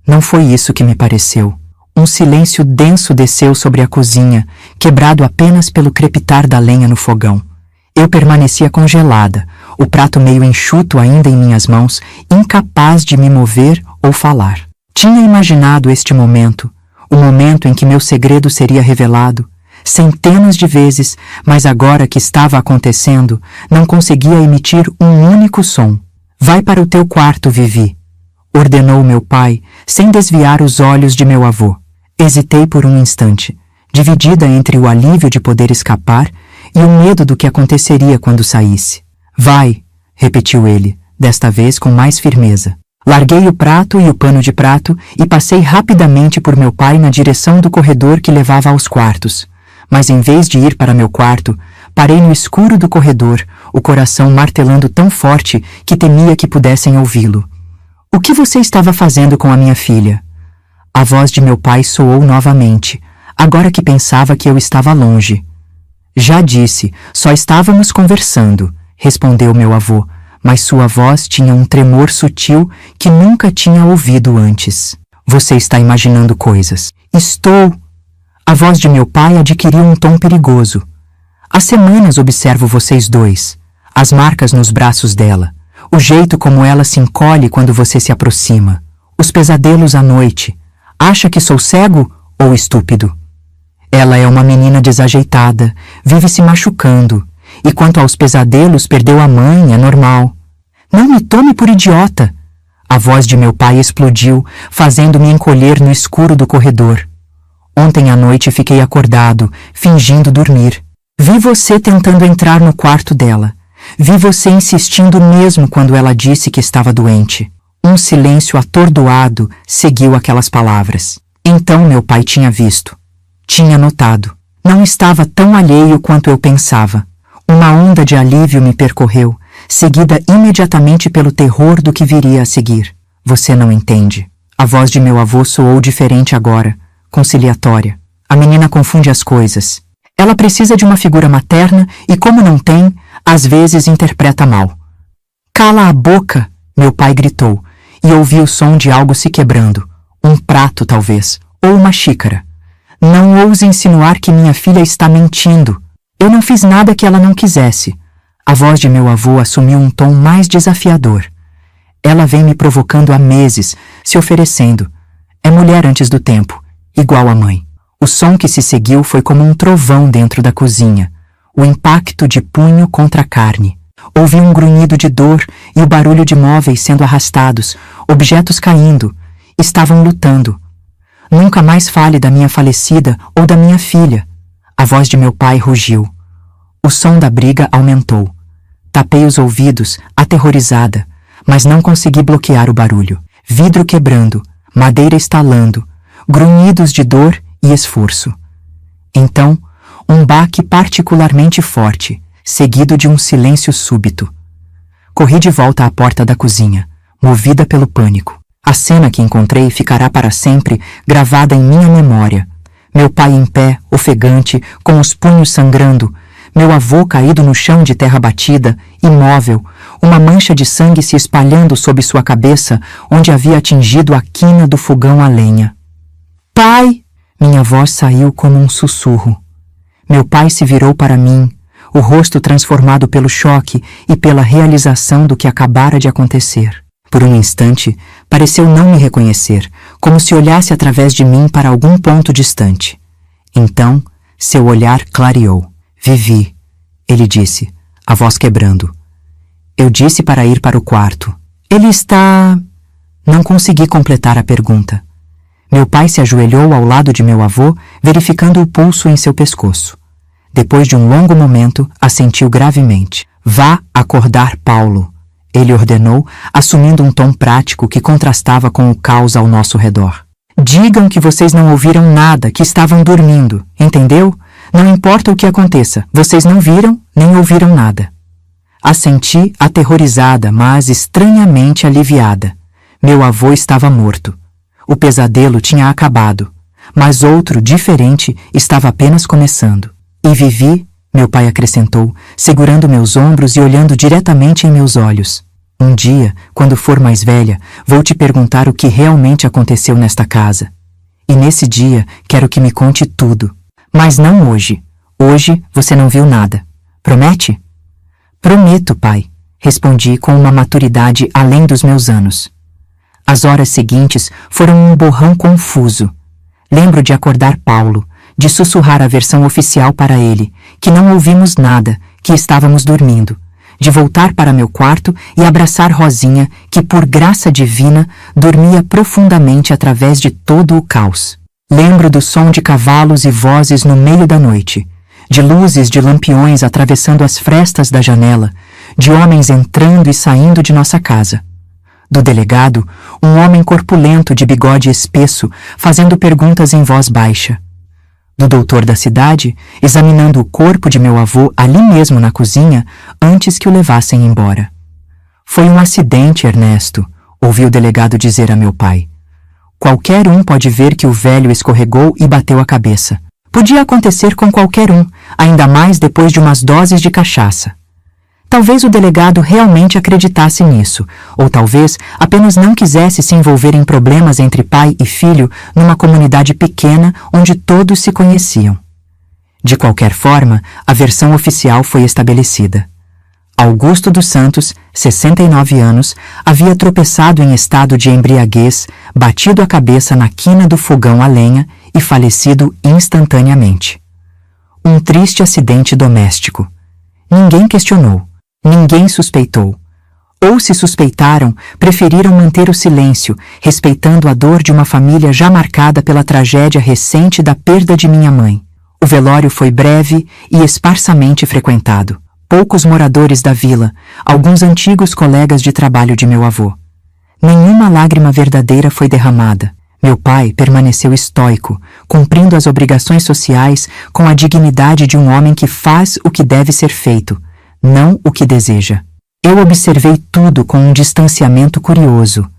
Não foi isso que me pareceu. Um silêncio denso desceu sobre a cozinha, quebrado apenas pelo crepitar da lenha no fogão. Eu permanecia congelada, o prato meio enxuto ainda em minhas mãos, incapaz de me mover ou falar. Tinha imaginado este momento, o momento em que meu segredo seria revelado, centenas de vezes, mas agora que estava acontecendo, não conseguia emitir um único som. Vai para o teu quarto, Vivi, ordenou meu pai, sem desviar os olhos de meu avô. Hesitei por um instante, dividida entre o alívio de poder escapar e o medo do que aconteceria quando saísse. Vai, repetiu ele, desta vez com mais firmeza. Larguei o prato e o pano de prato e passei rapidamente por meu pai na direção do corredor que levava aos quartos. Mas em vez de ir para meu quarto, parei no escuro do corredor, o coração martelando tão forte que temia que pudessem ouvi-lo. O que você estava fazendo com a minha filha? A voz de meu pai soou novamente, agora que pensava que eu estava longe. Já disse, só estávamos conversando, respondeu meu avô, mas sua voz tinha um tremor sutil que nunca tinha ouvido antes. Você está imaginando coisas. Estou... A voz de meu pai adquiriu um tom perigoso. Há semanas observo vocês dois, as marcas nos braços dela, o jeito como ela se encolhe quando você se aproxima, os pesadelos à noite. Acha que sou cego ou estúpido? Ela é uma menina desajeitada, vive se machucando, e quanto aos pesadelos, perdeu a mãe, é normal. Não me tome por idiota! A voz de meu pai explodiu, fazendo-me encolher no escuro do corredor. Ontem à noite fiquei acordado, fingindo dormir. Vi você tentando entrar no quarto dela. Vi você insistindo mesmo quando ela disse que estava doente. Um silêncio atordoado seguiu aquelas palavras. Então meu pai tinha visto. Tinha notado. Não estava tão alheio quanto eu pensava. Uma onda de alívio me percorreu, seguida imediatamente pelo terror do que viria a seguir. Você não entende. A voz de meu avô soou diferente agora, conciliatória. A menina confunde as coisas. Ela precisa de uma figura materna e, como não tem, às vezes interpreta mal. Cala a boca! Meu pai gritou, e ouvi o som de algo se quebrando. Um prato, talvez, ou uma xícara. Não ouse insinuar que minha filha está mentindo. Eu não fiz nada que ela não quisesse. A voz de meu avô assumiu um tom mais desafiador. Ela vem me provocando há meses, se oferecendo. É mulher antes do tempo, igual a mãe. O som que se seguiu foi como um trovão dentro da cozinha, o impacto de punho contra carne. Ouvi um grunhido de dor e o barulho de móveis sendo arrastados, objetos caindo. Estavam lutando. Nunca mais fale da minha falecida ou da minha filha. A voz de meu pai rugiu. O som da briga aumentou. Tapei os ouvidos, aterrorizada, mas não consegui bloquear o barulho. Vidro quebrando, madeira estalando, grunhidos de dor e esforço. Então, um baque particularmente forte, seguido de um silêncio súbito. Corri de volta à porta da cozinha, movida pelo pânico. A cena que encontrei ficará para sempre gravada em minha memória. Meu pai em pé, ofegante, com os punhos sangrando, Meu avô caído no chão de terra batida, imóvel, uma mancha de sangue se espalhando sob sua cabeça, onde havia atingido a quina do fogão a lenha. Pai! Minha voz saiu como um sussurro. Meu pai se virou para mim, o rosto transformado pelo choque e pela realização do que acabara de acontecer. Por um instante, pareceu não me reconhecer, como se olhasse através de mim para algum ponto distante. Então, seu olhar clareou. Vivi, ele disse, a voz quebrando. Eu disse para ir para o quarto. Ele está... Não consegui completar a pergunta. Meu pai se ajoelhou ao lado de meu avô, verificando o pulso em seu pescoço. Depois de um longo momento, assentiu gravemente. Vá acordar Paulo, ele ordenou, assumindo um tom prático que contrastava com o caos ao nosso redor. Digam que vocês não ouviram nada, que estavam dormindo, entendeu? Não importa o que aconteça, vocês não viram nem ouviram nada. Assenti, aterrorizada, mas estranhamente aliviada. Meu avô estava morto. O pesadelo tinha acabado, mas outro, diferente, estava apenas começando. E Vivi, meu pai acrescentou, segurando meus ombros e olhando diretamente em meus olhos. Um dia, quando for mais velha, vou te perguntar o que realmente aconteceu nesta casa. E nesse dia, quero que me conte tudo. Mas não hoje. Hoje você não viu nada. Promete? Prometo, pai, respondi com uma maturidade além dos meus anos. As horas seguintes foram um borrão confuso. Lembro de acordar Paulo, de sussurrar a versão oficial para ele, que não ouvimos nada, que estávamos dormindo, de voltar para meu quarto e abraçar Rosinha, que por graça divina dormia profundamente através de todo o caos. Lembro do som de cavalos e vozes no meio da noite, de luzes de lampiões atravessando as frestas da janela, de homens entrando e saindo de nossa casa. Do delegado, um homem corpulento de bigode espesso, fazendo perguntas em voz baixa. Do doutor da cidade, examinando o corpo de meu avô ali mesmo na cozinha, antes que o levassem embora. Foi um acidente, Ernesto, ouvi o delegado dizer a meu pai. Qualquer um pode ver que o velho escorregou e bateu a cabeça. Podia acontecer com qualquer um, ainda mais depois de umas doses de cachaça. Talvez o delegado realmente acreditasse nisso, ou talvez apenas não quisesse se envolver em problemas entre pai e filho numa comunidade pequena onde todos se conheciam. De qualquer forma, a versão oficial foi estabelecida. Augusto dos Santos, 69 anos, havia tropeçado em estado de embriaguez, batido a cabeça na quina do fogão a lenha e falecido instantaneamente. Um triste acidente doméstico. Ninguém questionou. Ninguém suspeitou. Ou se suspeitaram, preferiram manter o silêncio, respeitando a dor de uma família já marcada pela tragédia recente da perda de minha mãe. O velório foi breve e esparsamente frequentado. Poucos moradores da vila, alguns antigos colegas de trabalho de meu avô. Nenhuma lágrima verdadeira foi derramada. Meu pai permaneceu estoico, cumprindo as obrigações sociais com a dignidade de um homem que faz o que deve ser feito, não o que deseja. Eu observei tudo com um distanciamento curioso,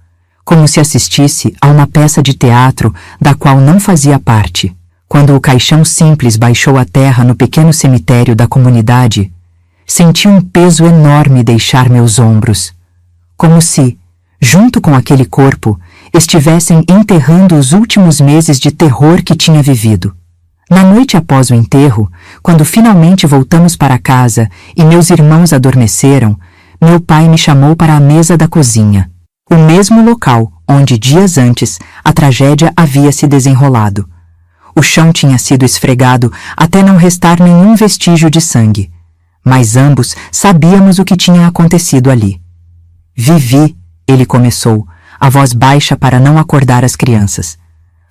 como se assistisse a uma peça de teatro da qual não fazia parte. Quando o caixão simples baixou à terra no pequeno cemitério da comunidade, senti um peso enorme deixar meus ombros, como se, junto com aquele corpo, estivessem enterrando os últimos meses de terror que tinha vivido. Na noite após o enterro, quando finalmente voltamos para casa e meus irmãos adormeceram, meu pai me chamou para a mesa da cozinha, o mesmo local onde dias antes a tragédia havia se desenrolado. O chão tinha sido esfregado até não restar nenhum vestígio de sangue, mas ambos sabíamos o que tinha acontecido ali. Vivi, ele começou, a voz baixa para não acordar as crianças.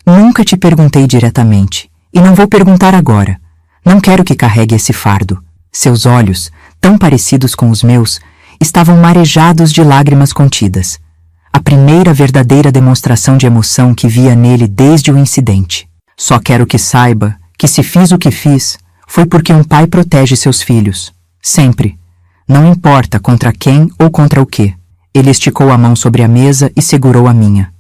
Nunca te perguntei diretamente, e não vou perguntar agora. Não quero que carregue esse fardo. Seus olhos, tão parecidos com os meus, estavam marejados de lágrimas contidas. A primeira verdadeira demonstração de emoção que via nele desde o incidente. Só quero que saiba que se fiz o que fiz, foi porque um pai protege seus filhos. Sempre. Não importa contra quem ou contra o quê. Ele esticou a mão sobre a mesa e segurou a minha.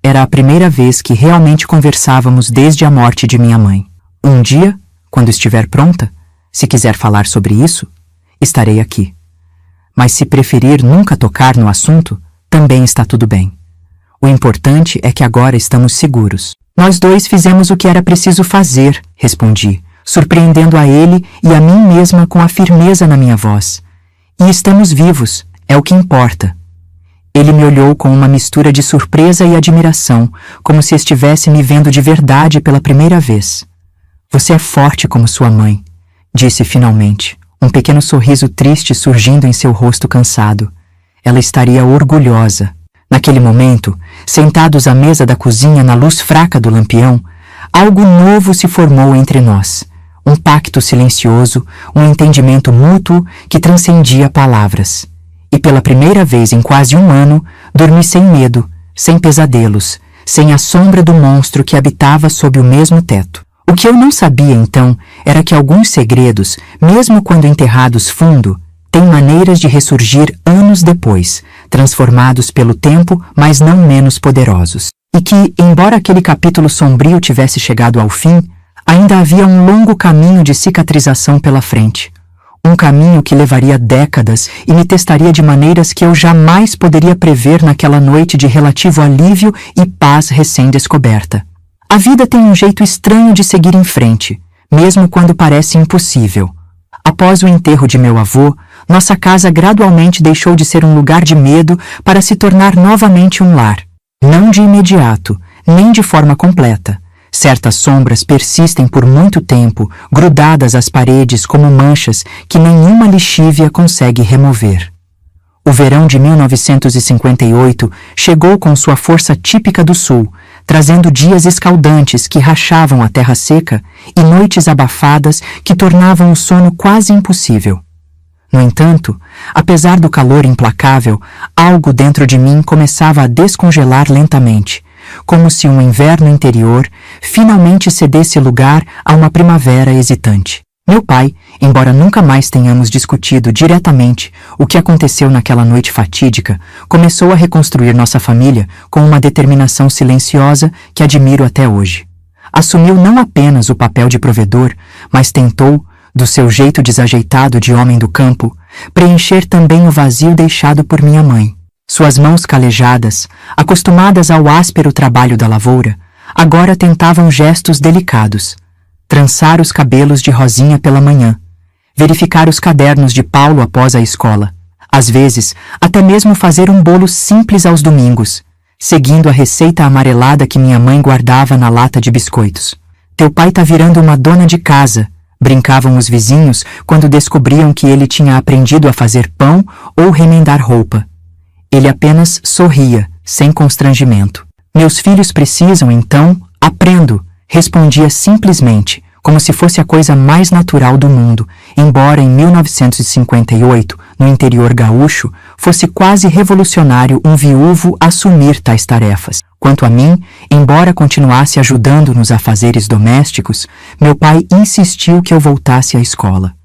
Era a primeira vez que realmente conversávamos desde a morte de minha mãe. Um dia, quando estiver pronta, Se quiser falar sobre isso, estarei aqui. Mas se preferir nunca tocar no assunto, também está tudo bem. O importante é que agora estamos seguros. Nós dois fizemos o que era preciso fazer, respondi, surpreendendo a ele e a mim mesma com a firmeza na minha voz. E estamos vivos, é o que importa. Ele me olhou com uma mistura de surpresa e admiração, como se estivesse me vendo de verdade pela primeira vez. Você é forte como sua mãe, disse finalmente, um pequeno sorriso triste surgindo em seu rosto cansado. Ela estaria orgulhosa. Naquele momento, sentados à mesa da cozinha na luz fraca do lampião, algo novo se formou entre nós. Um pacto silencioso, um entendimento mútuo que transcendia palavras. E pela primeira vez em quase um ano, dormi sem medo, sem pesadelos, sem a sombra do monstro que habitava sob o mesmo teto. O que eu não sabia então era que alguns segredos, mesmo quando enterrados fundo, têm maneiras de ressurgir anos depois, transformados pelo tempo, mas não menos poderosos. E que, embora aquele capítulo sombrio tivesse chegado ao fim, ainda havia um longo caminho de cicatrização pela frente. Um caminho que levaria décadas e me testaria de maneiras que eu jamais poderia prever naquela noite de relativo alívio e paz recém-descoberta. A vida tem um jeito estranho de seguir em frente, mesmo quando parece impossível. Após o enterro de meu avô, nossa casa gradualmente deixou de ser um lugar de medo para se tornar novamente um lar. Não de imediato, nem de forma completa. Certas sombras persistem por muito tempo, grudadas às paredes como manchas que nenhuma lixívia consegue remover. O verão de 1958 chegou com sua força típica do sul, trazendo dias escaldantes que rachavam a terra seca e noites abafadas que tornavam o sono quase impossível. No entanto, apesar do calor implacável, algo dentro de mim começava a descongelar lentamente, como se um inverno interior finalmente cedesse lugar a uma primavera hesitante. Meu pai, embora nunca mais tenhamos discutido diretamente o que aconteceu naquela noite fatídica, começou a reconstruir nossa família com uma determinação silenciosa que admiro até hoje. Assumiu não apenas o papel de provedor, mas tentou, do seu jeito desajeitado de homem do campo, preencher também o vazio deixado por minha mãe. Suas mãos calejadas, acostumadas ao áspero trabalho da lavoura, agora tentavam gestos delicados. Trançar os cabelos de Rosinha pela manhã, verificar os cadernos de Paulo após a escola, às vezes até mesmo fazer um bolo simples aos domingos, seguindo a receita amarelada que minha mãe guardava na lata de biscoitos. Teu pai tá virando uma dona de casa, brincavam os vizinhos quando descobriam que ele tinha aprendido a fazer pão ou remendar roupa. Ele apenas sorria, sem constrangimento. Meus filhos precisam, então, aprendo, respondia simplesmente, como se fosse a coisa mais natural do mundo, embora em 1958, no interior gaúcho, fosse quase revolucionário um viúvo assumir tais tarefas. Quanto a mim, embora continuasse ajudando nos afazeres domésticos, meu pai insistiu que eu voltasse à escola.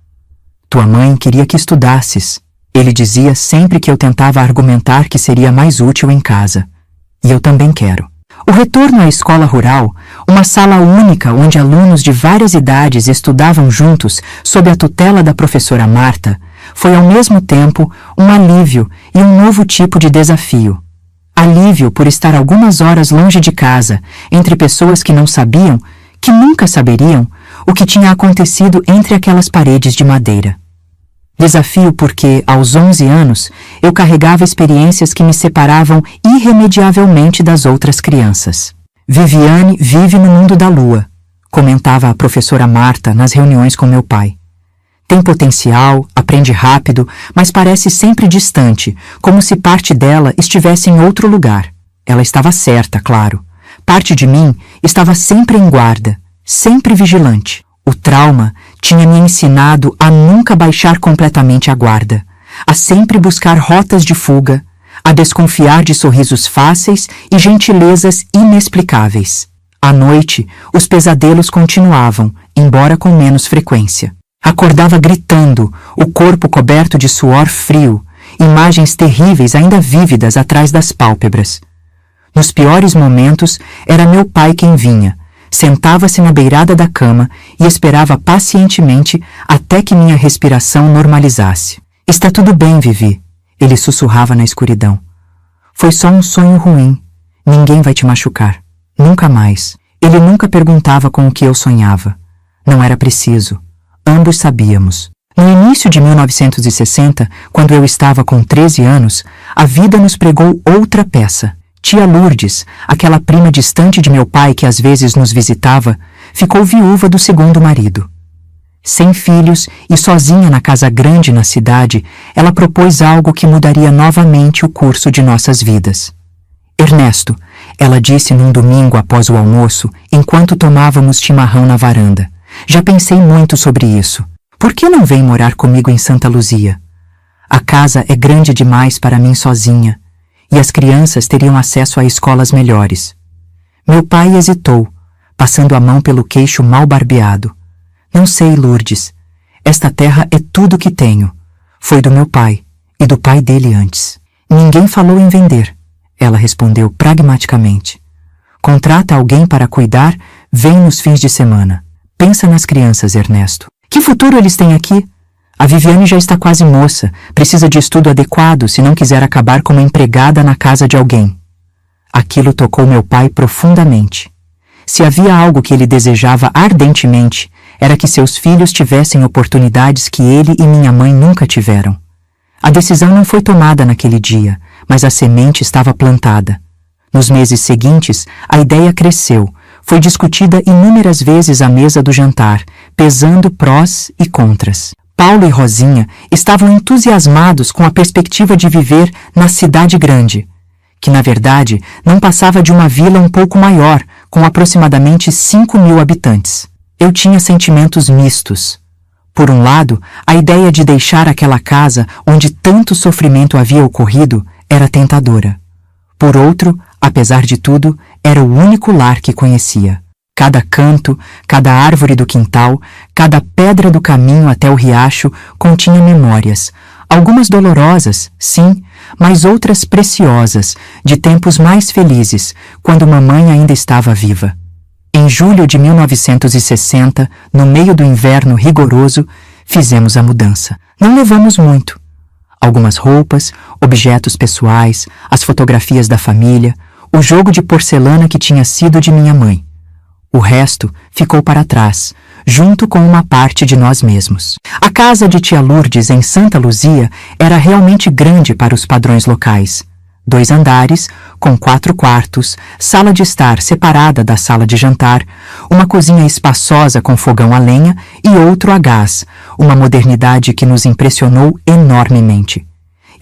Tua mãe queria que estudasses, ele dizia sempre que eu tentava argumentar que seria mais útil em casa. E eu também quero. O retorno à escola rural, uma sala única onde alunos de várias idades estudavam juntos sob a tutela da professora Marta, foi ao mesmo tempo um alívio e um novo tipo de desafio. Alívio por estar algumas horas longe de casa, entre pessoas que não sabiam, que nunca saberiam, o que tinha acontecido entre aquelas paredes de madeira. Desafio porque, aos 11 anos, eu carregava experiências que me separavam irremediavelmente das outras crianças. Viviane vive no mundo da lua, comentava a professora Marta nas reuniões com meu pai. Tem potencial, aprende rápido, mas parece sempre distante, como se parte dela estivesse em outro lugar. Ela estava certa, claro. Parte de mim estava sempre em guarda, sempre vigilante. O trauma tinha me ensinado a nunca baixar completamente a guarda, a sempre buscar rotas de fuga, a desconfiar de sorrisos fáceis e gentilezas inexplicáveis. À noite, os pesadelos continuavam, embora com menos frequência. Acordava gritando, o corpo coberto de suor frio, imagens terríveis ainda vívidas atrás das pálpebras. Nos piores momentos, era meu pai quem vinha, Sentava-se na beirada da cama e esperava pacientemente até que minha respiração normalizasse. Está tudo bem, Vivi, ele sussurrava na escuridão. Foi só um sonho ruim. Ninguém vai te machucar. Nunca mais. Ele nunca perguntava com o que eu sonhava. Não era preciso. Ambos sabíamos. No início de 1960, quando eu estava com 13 anos, a vida nos pregou outra peça. Tia Lourdes, aquela prima distante de meu pai que às vezes nos visitava, ficou viúva do segundo marido. Sem filhos e sozinha na casa grande na cidade, ela propôs algo que mudaria novamente o curso de nossas vidas. Ernesto, ela disse num domingo após o almoço, enquanto tomávamos chimarrão na varanda. Já pensei muito sobre isso. Por que não vem morar comigo em Santa Luzia? A casa é grande demais para mim sozinha, e as crianças teriam acesso a escolas melhores. Meu pai hesitou, passando a mão pelo queixo mal barbeado. Não sei, Lourdes. Esta terra é tudo que tenho. Foi do meu pai, e do pai dele antes. Ninguém falou em vender, ela respondeu pragmaticamente. Contrata alguém para cuidar, vem nos fins de semana. Pensa nas crianças, Ernesto. Que futuro eles têm aqui? A Viviane já está quase moça, precisa de estudo adequado se não quiser acabar como empregada na casa de alguém. Aquilo tocou meu pai profundamente. Se havia algo que ele desejava ardentemente, era que seus filhos tivessem oportunidades que ele e minha mãe nunca tiveram. A decisão não foi tomada naquele dia, mas a semente estava plantada. Nos meses seguintes, a ideia cresceu. Foi discutida inúmeras vezes à mesa do jantar, pesando prós e contras. Paulo e Rosinha estavam entusiasmados com a perspectiva de viver na cidade grande, que na verdade não passava de uma vila um pouco maior, com aproximadamente 5.000 habitantes. Eu tinha sentimentos mistos. Por um lado, a ideia de deixar aquela casa onde tanto sofrimento havia ocorrido era tentadora. Por outro, apesar de tudo, era o único lar que conhecia. Cada canto, cada árvore do quintal, cada pedra do caminho até o riacho continha memórias, algumas dolorosas, sim, mas outras preciosas, de tempos mais felizes, quando mamãe ainda estava viva. Em julho de 1960, no meio do inverno rigoroso, fizemos a mudança. Não levamos muito. Algumas roupas, objetos pessoais, as fotografias da família, o jogo de porcelana que tinha sido de minha mãe. O resto ficou para trás, junto com uma parte de nós mesmos. A casa de tia Lourdes em Santa Luzia era realmente grande para os padrões locais. 2 andares, com 4 quartos, sala de estar separada da sala de jantar, uma cozinha espaçosa com fogão a lenha e outro a gás, uma modernidade que nos impressionou enormemente.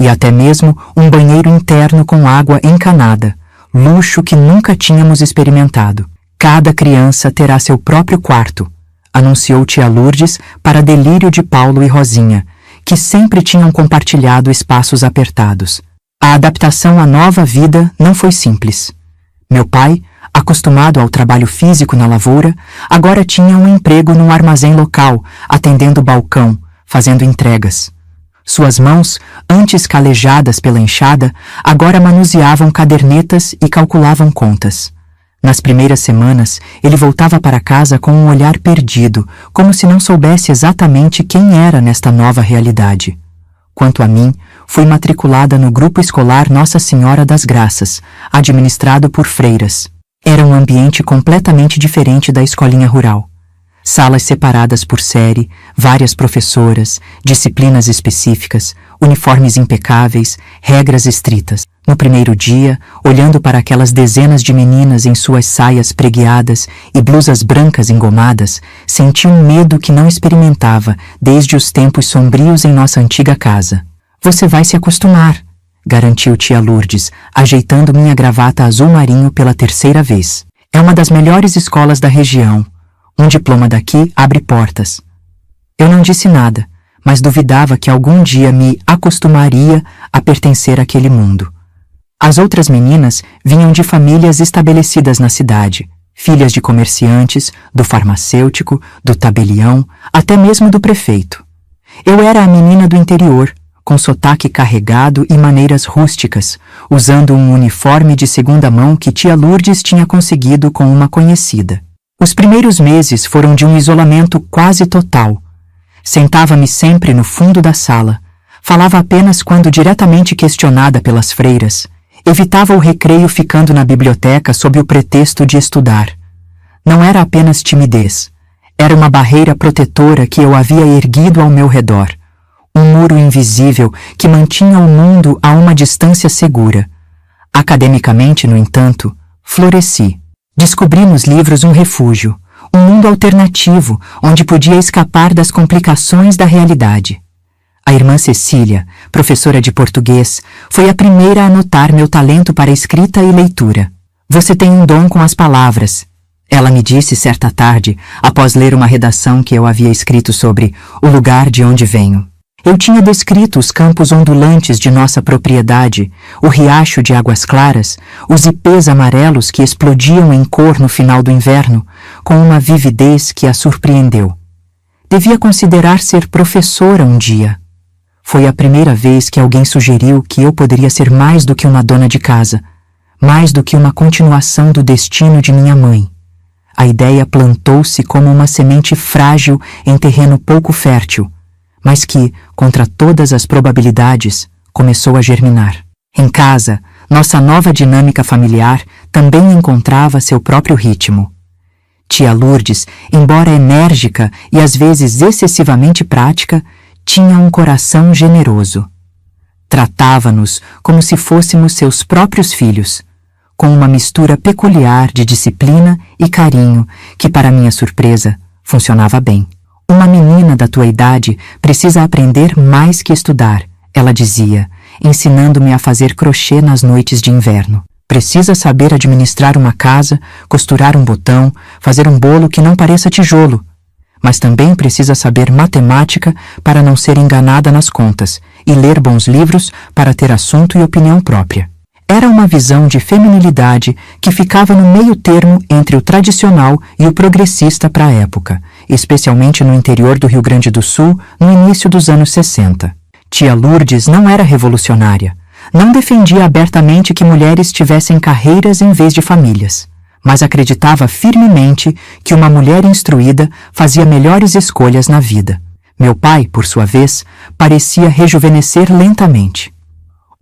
E até mesmo um banheiro interno com água encanada, luxo que nunca tínhamos experimentado. Cada criança terá seu próprio quarto, anunciou tia Lourdes para delírio de Paulo e Rosinha, que sempre tinham compartilhado espaços apertados. A adaptação à nova vida não foi simples. Meu pai, acostumado ao trabalho físico na lavoura, agora tinha um emprego num armazém local, atendendo balcão, fazendo entregas. Suas mãos, antes calejadas pela enxada, agora manuseavam cadernetas e calculavam contas. Nas primeiras semanas, ele voltava para casa com um olhar perdido, como se não soubesse exatamente quem era nesta nova realidade. Quanto a mim, fui matriculada no grupo escolar Nossa Senhora das Graças, administrado por freiras. Era um ambiente completamente diferente da escolinha rural. Salas separadas por série, várias professoras, disciplinas específicas, uniformes impecáveis, regras estritas. No primeiro dia, olhando para aquelas dezenas de meninas em suas saias pregueadas e blusas brancas engomadas, senti um medo que não experimentava desde os tempos sombrios em nossa antiga casa. Você vai se acostumar, garantiu tia Lourdes, ajeitando minha gravata azul marinho pela 3ª vez. É uma das melhores escolas da região. Um diploma daqui abre portas. Eu não disse nada, mas duvidava que algum dia me acostumaria a pertencer àquele mundo. As outras meninas vinham de famílias estabelecidas na cidade, filhas de comerciantes, do farmacêutico, do tabelião, até mesmo do prefeito. Eu era a menina do interior, com sotaque carregado e maneiras rústicas, usando um uniforme de segunda mão que tia Lourdes tinha conseguido com uma conhecida. Os primeiros meses foram de um isolamento quase total. Sentava-me sempre no fundo da sala. Falava apenas quando diretamente questionada pelas freiras. Evitava o recreio ficando na biblioteca sob o pretexto de estudar. Não era apenas timidez. Era uma barreira protetora que eu havia erguido ao meu redor. Um muro invisível que mantinha o mundo a uma distância segura. Academicamente, no entanto, floresci. Descobri nos livros um refúgio, um mundo alternativo onde podia escapar das complicações da realidade. A irmã Cecília, professora de português, foi a primeira a notar meu talento para escrita e leitura. Você tem um dom com as palavras. Ela me disse certa tarde, após ler uma redação que eu havia escrito sobre o lugar de onde venho. Eu tinha descrito os campos ondulantes de nossa propriedade, o riacho de águas claras, os ipês amarelos que explodiam em cor no final do inverno, com uma vividez que a surpreendeu. Devia considerar ser professora um dia. Foi a primeira vez que alguém sugeriu que eu poderia ser mais do que uma dona de casa, mais do que uma continuação do destino de minha mãe. A ideia plantou-se como uma semente frágil em terreno pouco fértil, mas que, contra todas as probabilidades, começou a germinar. Em casa, nossa nova dinâmica familiar também encontrava seu próprio ritmo. Tia Lourdes, embora enérgica e às vezes excessivamente prática, tinha um coração generoso. Tratava-nos como se fôssemos seus próprios filhos, com uma mistura peculiar de disciplina e carinho que, para minha surpresa, funcionava bem. Uma menina da tua idade precisa aprender mais que estudar, ela dizia, ensinando-me a fazer crochê nas noites de inverno. Precisa saber administrar uma casa, costurar um botão, fazer um bolo que não pareça tijolo. Mas também precisa saber matemática para não ser enganada nas contas e ler bons livros para ter assunto e opinião própria. Era uma visão de feminilidade que ficava no meio termo entre o tradicional e o progressista para a época, especialmente no interior do Rio Grande do Sul, no início dos anos 60. Tia Lourdes não era revolucionária, não defendia abertamente que mulheres tivessem carreiras em vez de famílias, mas acreditava firmemente que uma mulher instruída fazia melhores escolhas na vida. Meu pai, por sua vez, parecia rejuvenescer lentamente.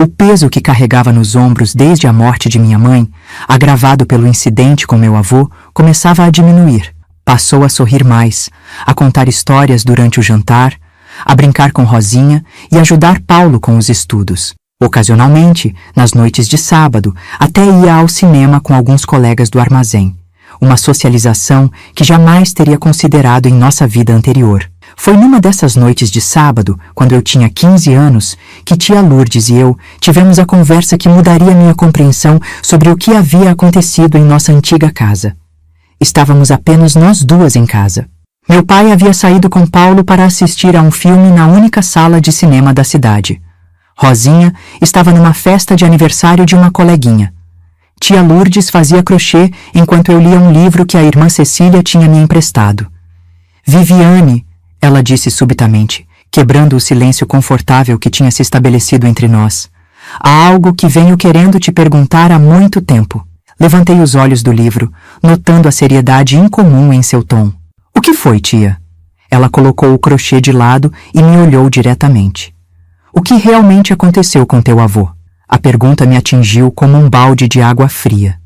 O peso que carregava nos ombros desde a morte de minha mãe, agravado pelo incidente com meu avô, começava a diminuir. Passou a sorrir mais, a contar histórias durante o jantar, a brincar com Rosinha e ajudar Paulo com os estudos. Ocasionalmente, nas noites de sábado, até ia ao cinema com alguns colegas do armazém. Uma socialização que jamais teria considerado em nossa vida anterior. Foi numa dessas noites de sábado, quando eu tinha 15 anos, que tia Lourdes e eu tivemos a conversa que mudaria minha compreensão sobre o que havia acontecido em nossa antiga casa. Estávamos apenas nós duas em casa. Meu pai havia saído com Paulo para assistir a um filme na única sala de cinema da cidade. Rosinha estava numa festa de aniversário de uma coleguinha. Tia Lourdes fazia crochê enquanto eu lia um livro que a irmã Cecília tinha me emprestado. Viviane, ela disse subitamente, quebrando o silêncio confortável que tinha se estabelecido entre nós. Há algo que venho querendo te perguntar há muito tempo. Levantei os olhos do livro, notando a seriedade incomum em seu tom. O que foi, tia? Ela colocou o crochê de lado e me olhou diretamente. O que realmente aconteceu com teu avô? A pergunta me atingiu como um balde de água fria.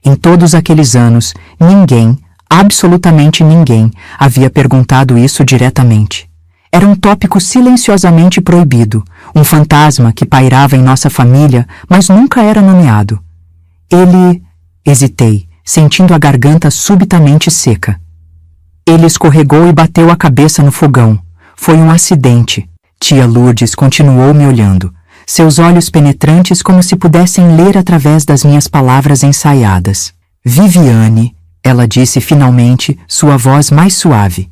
Em todos aqueles anos, ninguém, absolutamente ninguém, havia perguntado isso diretamente. Era um tópico silenciosamente proibido, um fantasma que pairava em nossa família, mas nunca era nomeado. Ele... Hesitei, sentindo a garganta subitamente seca. Ele escorregou e bateu a cabeça no fogão. Foi um acidente. Tia Lourdes continuou me olhando, seus olhos penetrantes como se pudessem ler através das minhas palavras ensaiadas. Viviane, ela disse finalmente, sua voz mais suave.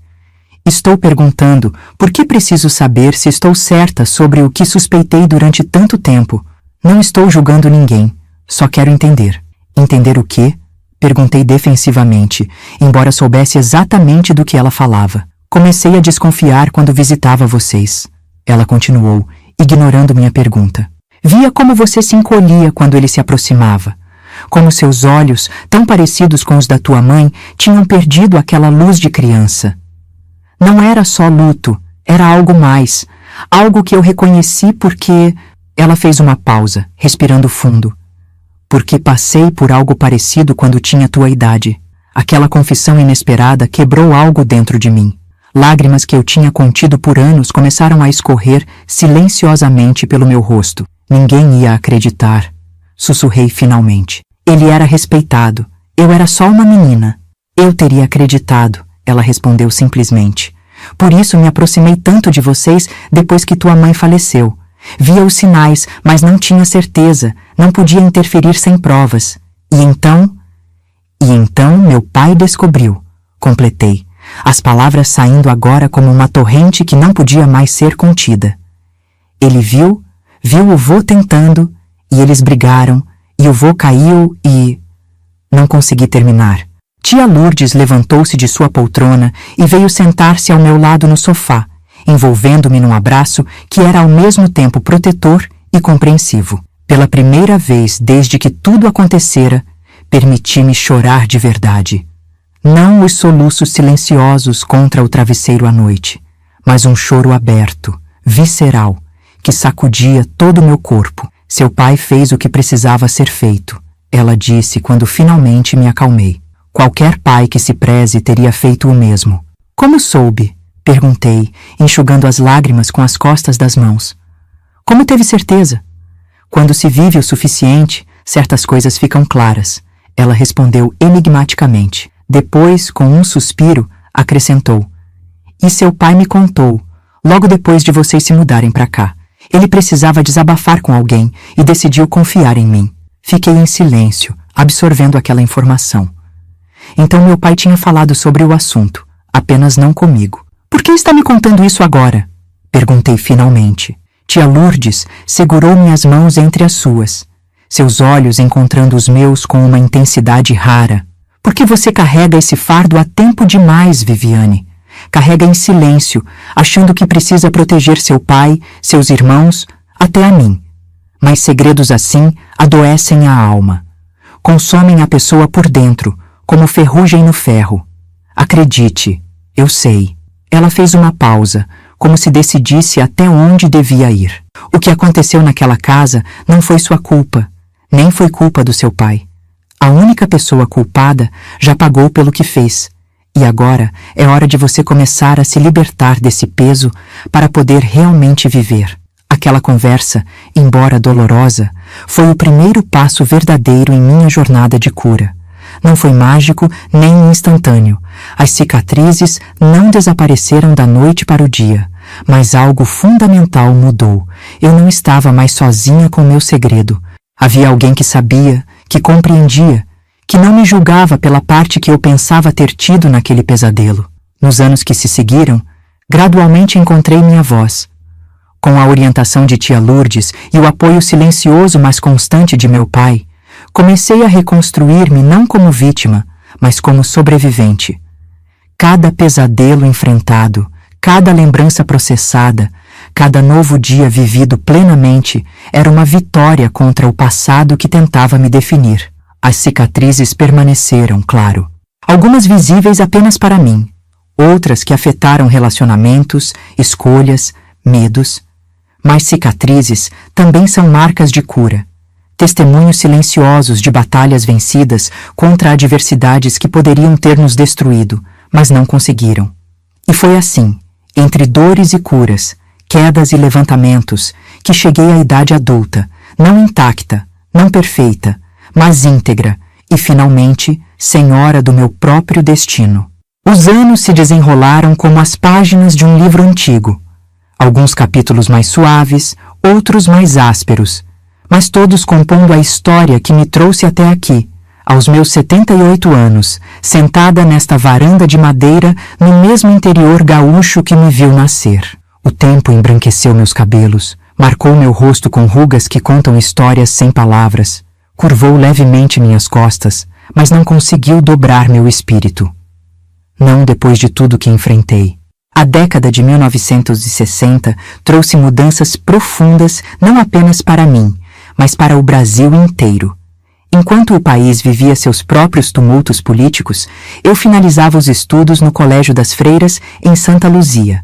Estou perguntando por que preciso saber se estou certa sobre o que suspeitei durante tanto tempo. Não estou julgando ninguém, só quero entender. Entender o quê? Perguntei defensivamente, embora soubesse exatamente do que ela falava. Comecei a desconfiar quando visitava vocês. Ela continuou, ignorando minha pergunta. Via como você se encolhia quando ele se aproximava, Como seus olhos, tão parecidos com os da tua mãe, tinham perdido aquela luz de criança. Não era só luto, era algo mais, algo que eu reconheci porque... Ela fez uma pausa, respirando fundo. Porque passei por algo parecido quando tinha tua idade. Aquela confissão inesperada quebrou algo dentro de mim. Lágrimas que eu tinha contido por anos começaram a escorrer silenciosamente pelo meu rosto. Ninguém ia acreditar. Sussurrei finalmente. Ele era respeitado. Eu era só uma menina. Eu teria acreditado, ela respondeu simplesmente. Por isso me aproximei tanto de vocês depois que tua mãe faleceu. Via os sinais, mas não tinha certeza, não podia interferir sem provas. E então meu pai descobriu, completei, as palavras saindo agora como uma torrente que não podia mais ser contida. Ele viu o vô tentando, e eles brigaram, e o vô caiu e... Não consegui terminar. Tia Lourdes levantou-se de sua poltrona e veio sentar-se ao meu lado no sofá, envolvendo-me num abraço que era ao mesmo tempo protetor e compreensivo. Pela primeira vez desde que tudo acontecera, permiti-me chorar de verdade. Não os soluços silenciosos contra o travesseiro à noite, mas um choro aberto, visceral, que sacudia todo o meu corpo. Seu pai fez o que precisava ser feito, ela disse quando finalmente me acalmei. Qualquer pai que se preze teria feito o mesmo. Como soube? Perguntei, enxugando as lágrimas com as costas das mãos. Como teve certeza? Quando se vive o suficiente, certas coisas ficam claras. Ela respondeu enigmaticamente. Depois, com um suspiro, acrescentou. E seu pai me contou, logo depois de vocês se mudarem para cá. Ele precisava desabafar com alguém e decidiu confiar em mim. Fiquei em silêncio, absorvendo aquela informação. Então meu pai tinha falado sobre o assunto, apenas não comigo. Por que está me contando isso agora? Perguntei finalmente. Tia Lourdes segurou minhas mãos entre as suas, seus olhos encontrando os meus com uma intensidade rara. Por que você carrega esse fardo há tempo demais, Viviane? Carrega em silêncio, achando que precisa proteger seu pai, seus irmãos, até a mim. Mas segredos assim adoecem a alma. Consomem a pessoa por dentro, como ferrugem no ferro. Acredite, eu sei. Ela fez uma pausa, como se decidisse até onde devia ir. O que aconteceu naquela casa não foi sua culpa, nem foi culpa do seu pai. A única pessoa culpada já pagou pelo que fez. E agora é hora de você começar a se libertar desse peso para poder realmente viver. Aquela conversa, embora dolorosa, foi o primeiro passo verdadeiro em minha jornada de cura. Não foi mágico nem instantâneo. As cicatrizes não desapareceram da noite para o dia, mas algo fundamental mudou. Eu não estava mais sozinha com meu segredo. Havia alguém que sabia, que compreendia, que não me julgava pela parte que eu pensava ter tido naquele pesadelo. Nos anos que se seguiram, gradualmente encontrei minha voz. Com a orientação de tia Lourdes e o apoio silencioso mas constante de meu pai, comecei a reconstruir-me não como vítima, mas como sobrevivente. Cada pesadelo enfrentado, cada lembrança processada, cada novo dia vivido plenamente era uma vitória contra o passado que tentava me definir. As cicatrizes permaneceram, claro. Algumas visíveis apenas para mim, outras que afetaram relacionamentos, escolhas, medos. Mas cicatrizes também são marcas de cura. Testemunhos silenciosos de batalhas vencidas contra adversidades que poderiam ter nos destruído, mas não conseguiram. E foi assim, entre dores e curas, quedas e levantamentos, que cheguei à idade adulta, não intacta, não perfeita, mas íntegra e, finalmente, senhora do meu próprio destino. Os anos se desenrolaram como as páginas de um livro antigo. Alguns capítulos mais suaves, outros mais ásperos, mas todos compondo a história que me trouxe até aqui, aos meus 78 anos, sentada nesta varanda de madeira no mesmo interior gaúcho que me viu nascer. O tempo embranqueceu meus cabelos, marcou meu rosto com rugas que contam histórias sem palavras, curvou levemente minhas costas, mas não conseguiu dobrar meu espírito. Não depois de tudo que enfrentei. A década de 1960 trouxe mudanças profundas não apenas para mim, mas para o Brasil inteiro. Enquanto o país vivia seus próprios tumultos políticos, eu finalizava os estudos no Colégio das Freiras, em Santa Luzia.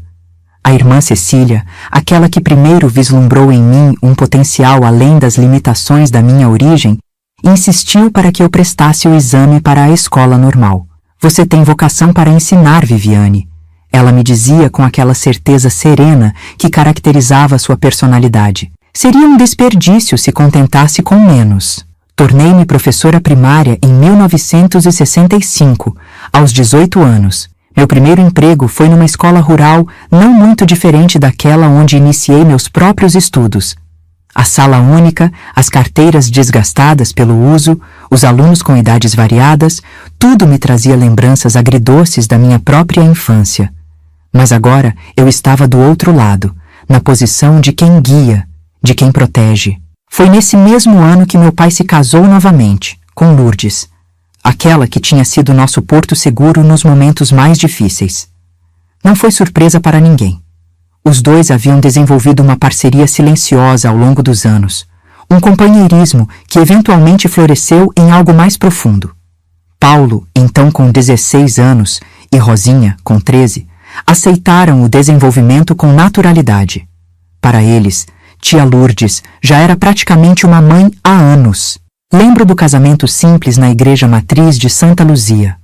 A irmã Cecília, aquela que primeiro vislumbrou em mim um potencial além das limitações da minha origem, insistiu para que eu prestasse o exame para a escola normal. Você tem vocação para ensinar, Viviane. Ela me dizia com aquela certeza serena que caracterizava sua personalidade. Seria um desperdício se contentasse com menos. Tornei-me professora primária em 1965, aos 18 anos. Meu primeiro emprego foi numa escola rural não muito diferente daquela onde iniciei meus próprios estudos. A sala única, as carteiras desgastadas pelo uso, os alunos com idades variadas, tudo me trazia lembranças agridoces da minha própria infância. Mas agora eu estava do outro lado, na posição de quem guia, de quem protege. Foi nesse mesmo ano que meu pai se casou novamente, com Lourdes, aquela que tinha sido nosso porto seguro nos momentos mais difíceis. Não foi surpresa para ninguém. Os dois haviam desenvolvido uma parceria silenciosa ao longo dos anos, um companheirismo que eventualmente floresceu em algo mais profundo. Paulo, então com 16 anos, e Rosinha, com 13, aceitaram o desenvolvimento com naturalidade. Para eles, tia Lourdes já era praticamente uma mãe há anos. Lembro do casamento simples na igreja matriz de Santa Luzia.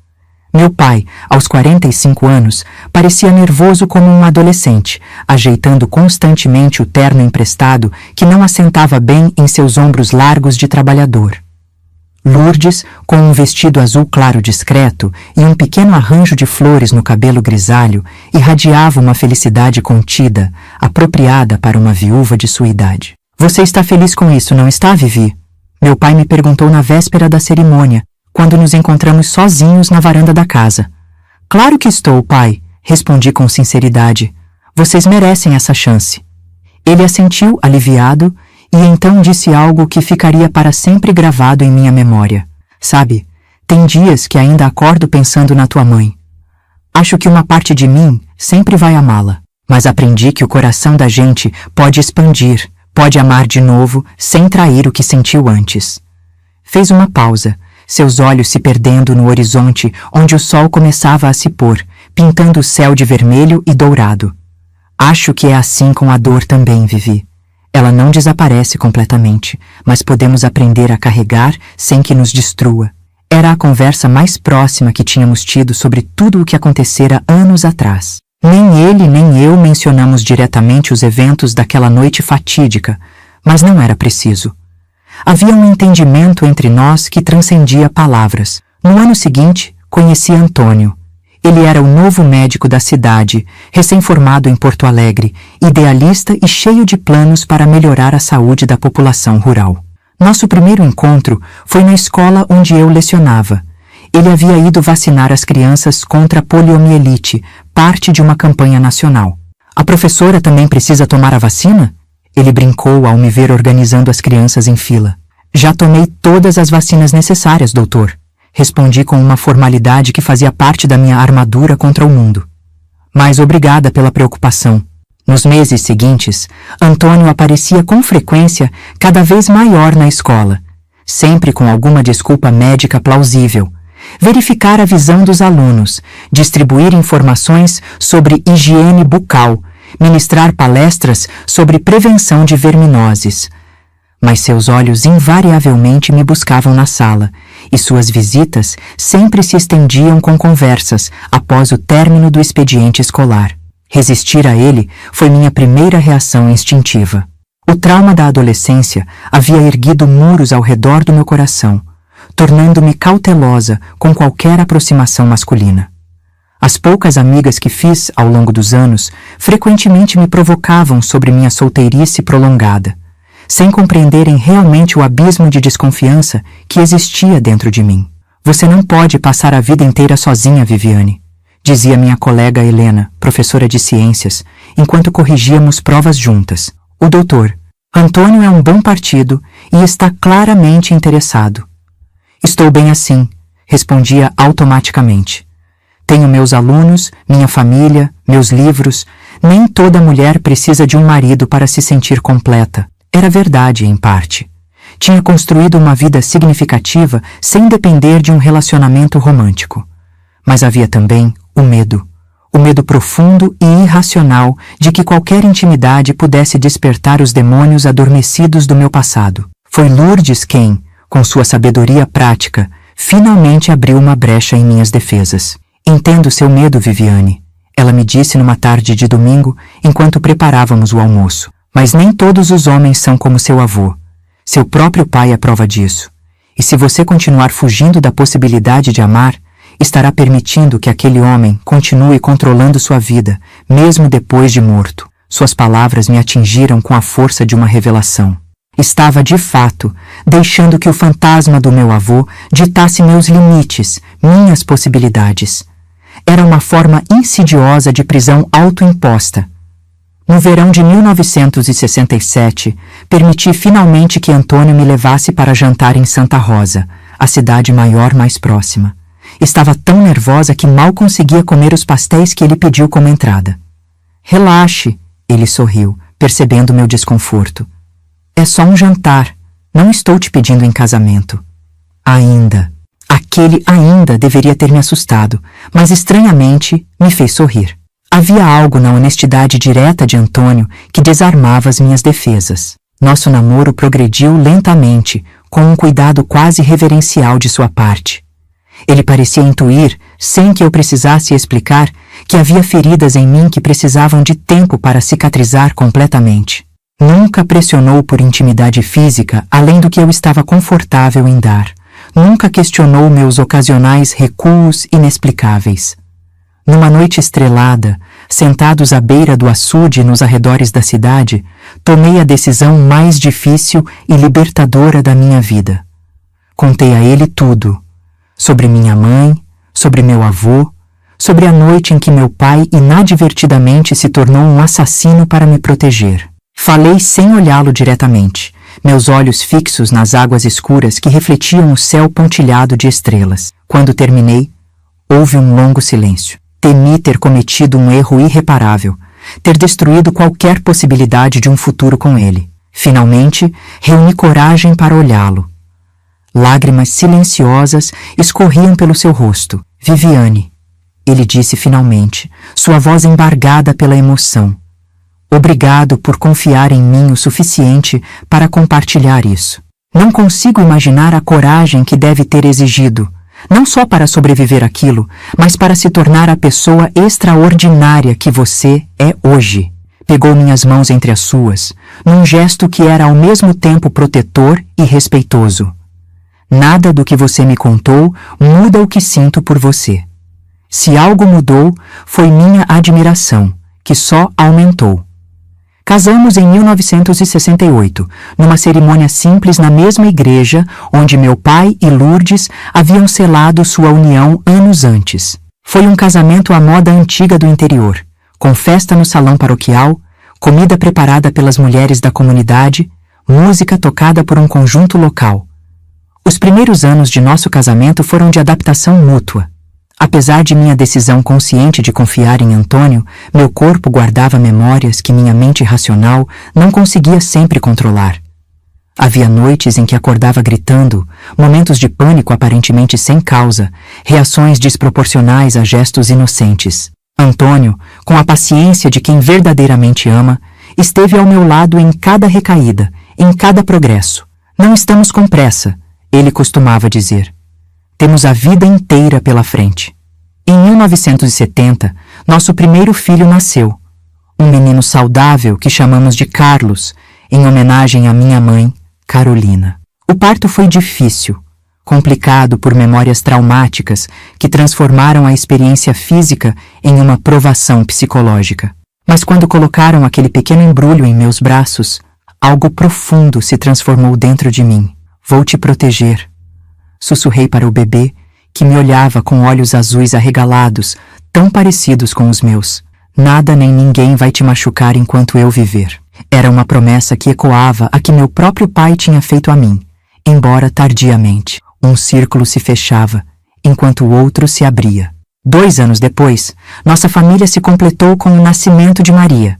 Meu pai, aos 45 anos, parecia nervoso como um adolescente, ajeitando constantemente o terno emprestado que não assentava bem em seus ombros largos de trabalhador. Lourdes, com um vestido azul claro discreto e um pequeno arranjo de flores no cabelo grisalho, irradiava uma felicidade contida, apropriada para uma viúva de sua idade. Você está feliz com isso, não está, Vivi? Meu pai me perguntou na véspera da cerimônia, quando nos encontramos sozinhos na varanda da casa. Claro que estou, pai, respondi com sinceridade. Vocês merecem essa chance. Ele assentiu, aliviado, e então disse algo que ficaria para sempre gravado em minha memória. Sabe, tem dias que ainda acordo pensando na tua mãe. Acho que uma parte de mim sempre vai amá-la, mas aprendi que o coração da gente pode expandir, pode amar de novo, sem trair o que sentiu antes. Fez uma pausa, seus olhos se perdendo no horizonte onde o sol começava a se pôr, pintando o céu de vermelho e dourado. Acho que é assim com a dor também, Vivi. Ela não desaparece completamente, mas podemos aprender a carregar sem que nos destrua. Era a conversa mais próxima que tínhamos tido sobre tudo o que acontecera anos atrás. Nem ele nem eu mencionamos diretamente os eventos daquela noite fatídica, mas não era preciso. Havia um entendimento entre nós que transcendia palavras. No ano seguinte, conheci Antônio. Ele era o novo médico da cidade, recém-formado em Porto Alegre, idealista e cheio de planos para melhorar a saúde da população rural. Nosso primeiro encontro foi na escola onde eu lecionava. Ele havia ido vacinar as crianças contra a poliomielite, parte de uma campanha nacional. A professora também precisa tomar a vacina? Ele brincou ao me ver organizando as crianças em fila. Já tomei todas as vacinas necessárias, doutor. Respondi com uma formalidade que fazia parte da minha armadura contra o mundo. Mas obrigada pela preocupação. Nos meses seguintes, Antônio aparecia com frequência cada vez maior na escola, sempre com alguma desculpa médica plausível. Verificar a visão dos alunos, distribuir informações sobre higiene bucal, ministrar palestras sobre prevenção de verminoses. Mas seus olhos invariavelmente me buscavam na sala, e suas visitas sempre se estendiam com conversas após o término do expediente escolar. Resistir a ele foi minha primeira reação instintiva. O trauma da adolescência havia erguido muros ao redor do meu coração, tornando-me cautelosa com qualquer aproximação masculina. As poucas amigas que fiz ao longo dos anos frequentemente me provocavam sobre minha solteirice prolongada, sem compreenderem realmente o abismo de desconfiança que existia dentro de mim. Você não pode passar a vida inteira sozinha, Viviane, dizia minha colega Helena, professora de ciências, enquanto corrigíamos provas juntas. O doutor, Antônio é um bom partido e está claramente interessado. Estou bem assim, respondia automaticamente. Tenho meus alunos, minha família, meus livros. Nem toda mulher precisa de um marido para se sentir completa. Era verdade, em parte. Tinha construído uma vida significativa sem depender de um relacionamento romântico. Mas havia também o medo profundo e irracional de que qualquer intimidade pudesse despertar os demônios adormecidos do meu passado. Foi Lourdes quem, com sua sabedoria prática, finalmente abriu uma brecha em minhas defesas. Entendo seu medo, Viviane, ela me disse numa tarde de domingo, enquanto preparávamos o almoço. Mas nem todos os homens são como seu avô. Seu próprio pai é prova disso. E se você continuar fugindo da possibilidade de amar, estará permitindo que aquele homem continue controlando sua vida, mesmo depois de morto. Suas palavras me atingiram com a força de uma revelação. Estava, de fato, deixando que o fantasma do meu avô ditasse meus limites, minhas possibilidades. Era uma forma insidiosa de prisão autoimposta. No verão de 1967, permiti finalmente que Antônio me levasse para jantar em Santa Rosa, a cidade maior mais próxima. Estava tão nervosa que mal conseguia comer os pastéis que ele pediu como entrada. Relaxe, ele sorriu, percebendo meu desconforto. É só um jantar, não estou te pedindo em casamento. Ainda. Aquele ainda deveria ter me assustado, mas estranhamente me fez sorrir. Havia algo na honestidade direta de Antônio que desarmava as minhas defesas. Nosso namoro progrediu lentamente, com um cuidado quase reverencial de sua parte. Ele parecia intuir, sem que eu precisasse explicar, que havia feridas em mim que precisavam de tempo para cicatrizar completamente. Nunca pressionou por intimidade física além do que eu estava confortável em dar. Nunca questionou meus ocasionais recuos inexplicáveis. Numa noite estrelada, sentados à beira do açude nos arredores da cidade, tomei a decisão mais difícil e libertadora da minha vida. Contei a ele tudo, sobre minha mãe, sobre meu avô, sobre a noite em que meu pai inadvertidamente se tornou um assassino para me proteger. Falei sem olhá-lo diretamente, meus olhos fixos nas águas escuras que refletiam o céu pontilhado de estrelas. Quando terminei, houve um longo silêncio. Temi ter cometido um erro irreparável, ter destruído qualquer possibilidade de um futuro com ele. Finalmente, reuni coragem para olhá-lo. Lágrimas silenciosas escorriam pelo seu rosto. Viviane, ele disse finalmente, sua voz embargada pela emoção. Obrigado por confiar em mim o suficiente para compartilhar isso. Não consigo imaginar a coragem que deve ter exigido, não só para sobreviver àquilo, mas para se tornar a pessoa extraordinária que você é hoje. Pegou minhas mãos entre as suas, num gesto que era ao mesmo tempo protetor e respeitoso. Nada do que você me contou muda o que sinto por você. Se algo mudou, foi minha admiração, que só aumentou. Casamos em 1968, numa cerimônia simples na mesma igreja onde meu pai e Lourdes haviam selado sua união anos antes. Foi um casamento à moda antiga do interior, com festa no salão paroquial, comida preparada pelas mulheres da comunidade, música tocada por um conjunto local. Os primeiros anos de nosso casamento foram de adaptação mútua. Apesar de minha decisão consciente de confiar em Antônio, meu corpo guardava memórias que minha mente racional não conseguia sempre controlar. Havia noites em que acordava gritando, momentos de pânico aparentemente sem causa, reações desproporcionais a gestos inocentes. Antônio, com a paciência de quem verdadeiramente ama, esteve ao meu lado em cada recaída, em cada progresso. Não estamos com pressa, ele costumava dizer. Temos a vida inteira pela frente. Em 1970, nosso primeiro filho nasceu. Um menino saudável que chamamos de Carlos, em homenagem à minha mãe, Carolina. O parto foi difícil, complicado por memórias traumáticas que transformaram a experiência física em uma provação psicológica. Mas quando colocaram aquele pequeno embrulho em meus braços, algo profundo se transformou dentro de mim. Vou te proteger. Sussurrei para o bebê, que me olhava com olhos azuis arregalados, tão parecidos com os meus. Nada nem ninguém vai te machucar enquanto eu viver. Era uma promessa que ecoava a que meu próprio pai tinha feito a mim, embora tardiamente. Um círculo se fechava, enquanto o outro se abria. 2 anos depois, nossa família se completou com o nascimento de Maria,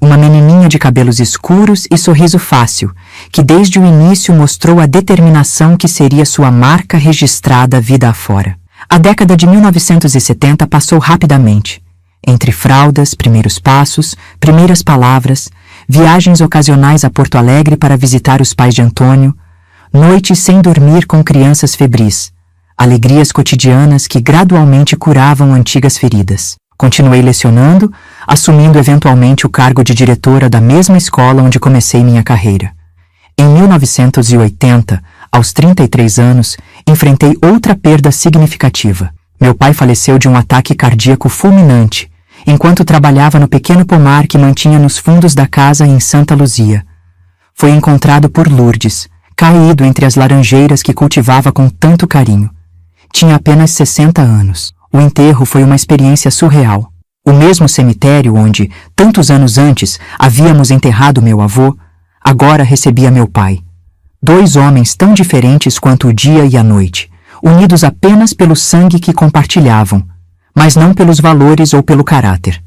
uma menininha de cabelos escuros e sorriso fácil, que desde o início mostrou a determinação que seria sua marca registrada vida afora. A década de 1970 passou rapidamente. Entre fraldas, primeiros passos, primeiras palavras, viagens ocasionais a Porto Alegre para visitar os pais de Antônio, noites sem dormir com crianças febris, alegrias cotidianas que gradualmente curavam antigas feridas. Continuei lecionando, assumindo eventualmente o cargo de diretora da mesma escola onde comecei minha carreira. Em 1980, aos 33 anos, enfrentei outra perda significativa. Meu pai faleceu de um ataque cardíaco fulminante, enquanto trabalhava no pequeno pomar que mantinha nos fundos da casa em Santa Luzia. Foi encontrado por Lourdes, caído entre as laranjeiras que cultivava com tanto carinho. Tinha apenas 60 anos. O enterro foi uma experiência surreal. O mesmo cemitério onde, tantos anos antes, havíamos enterrado meu avô, agora recebia meu pai. Dois homens tão diferentes quanto o dia e a noite, unidos apenas pelo sangue que compartilhavam, mas não pelos valores ou pelo caráter.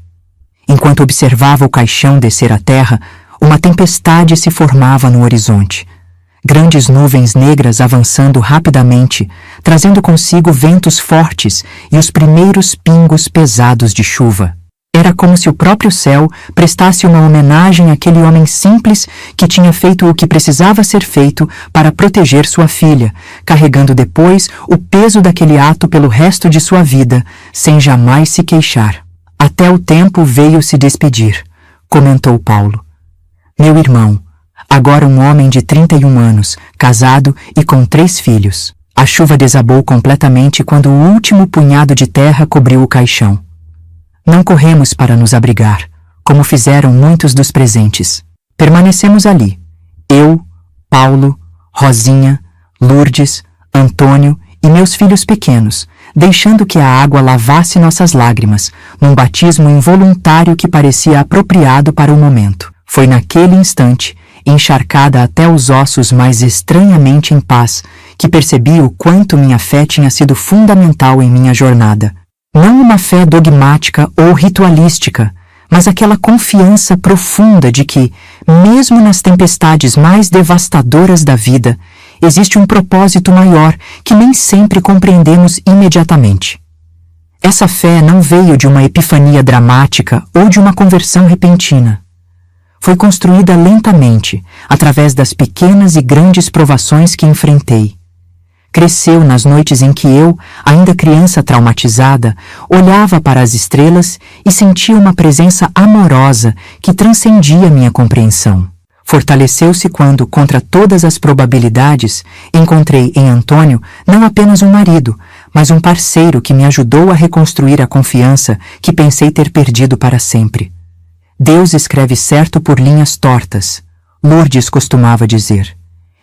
Enquanto observava o caixão descer à terra, uma tempestade se formava no horizonte. Grandes nuvens negras avançando rapidamente, trazendo consigo ventos fortes e os primeiros pingos pesados de chuva. Era como se o próprio céu prestasse uma homenagem àquele homem simples que tinha feito o que precisava ser feito para proteger sua filha, carregando depois o peso daquele ato pelo resto de sua vida, sem jamais se queixar. Até o tempo veio se despedir, comentou Paulo. Meu irmão, agora um homem de 31 anos, casado e com 3 filhos. A chuva desabou completamente quando o último punhado de terra cobriu o caixão. Não corremos para nos abrigar, como fizeram muitos dos presentes. Permanecemos ali. Eu, Paulo, Rosinha, Lourdes, Antônio e meus filhos pequenos, deixando que a água lavasse nossas lágrimas, num batismo involuntário que parecia apropriado para o momento. Foi naquele instante, encharcada até os ossos mais estranhamente em paz, que percebi o quanto minha fé tinha sido fundamental em minha jornada. Não uma fé dogmática ou ritualística, mas aquela confiança profunda de que, mesmo nas tempestades mais devastadoras da vida, existe um propósito maior que nem sempre compreendemos imediatamente. Essa fé não veio de uma epifania dramática ou de uma conversão repentina. Foi construída lentamente, através das pequenas e grandes provações que enfrentei. Cresceu nas noites em que eu, ainda criança traumatizada, olhava para as estrelas e sentia uma presença amorosa que transcendia minha compreensão. Fortaleceu-se quando, contra todas as probabilidades, encontrei em Antônio não apenas um marido, mas um parceiro que me ajudou a reconstruir a confiança que pensei ter perdido para sempre. Deus escreve certo por linhas tortas, Lourdes costumava dizer.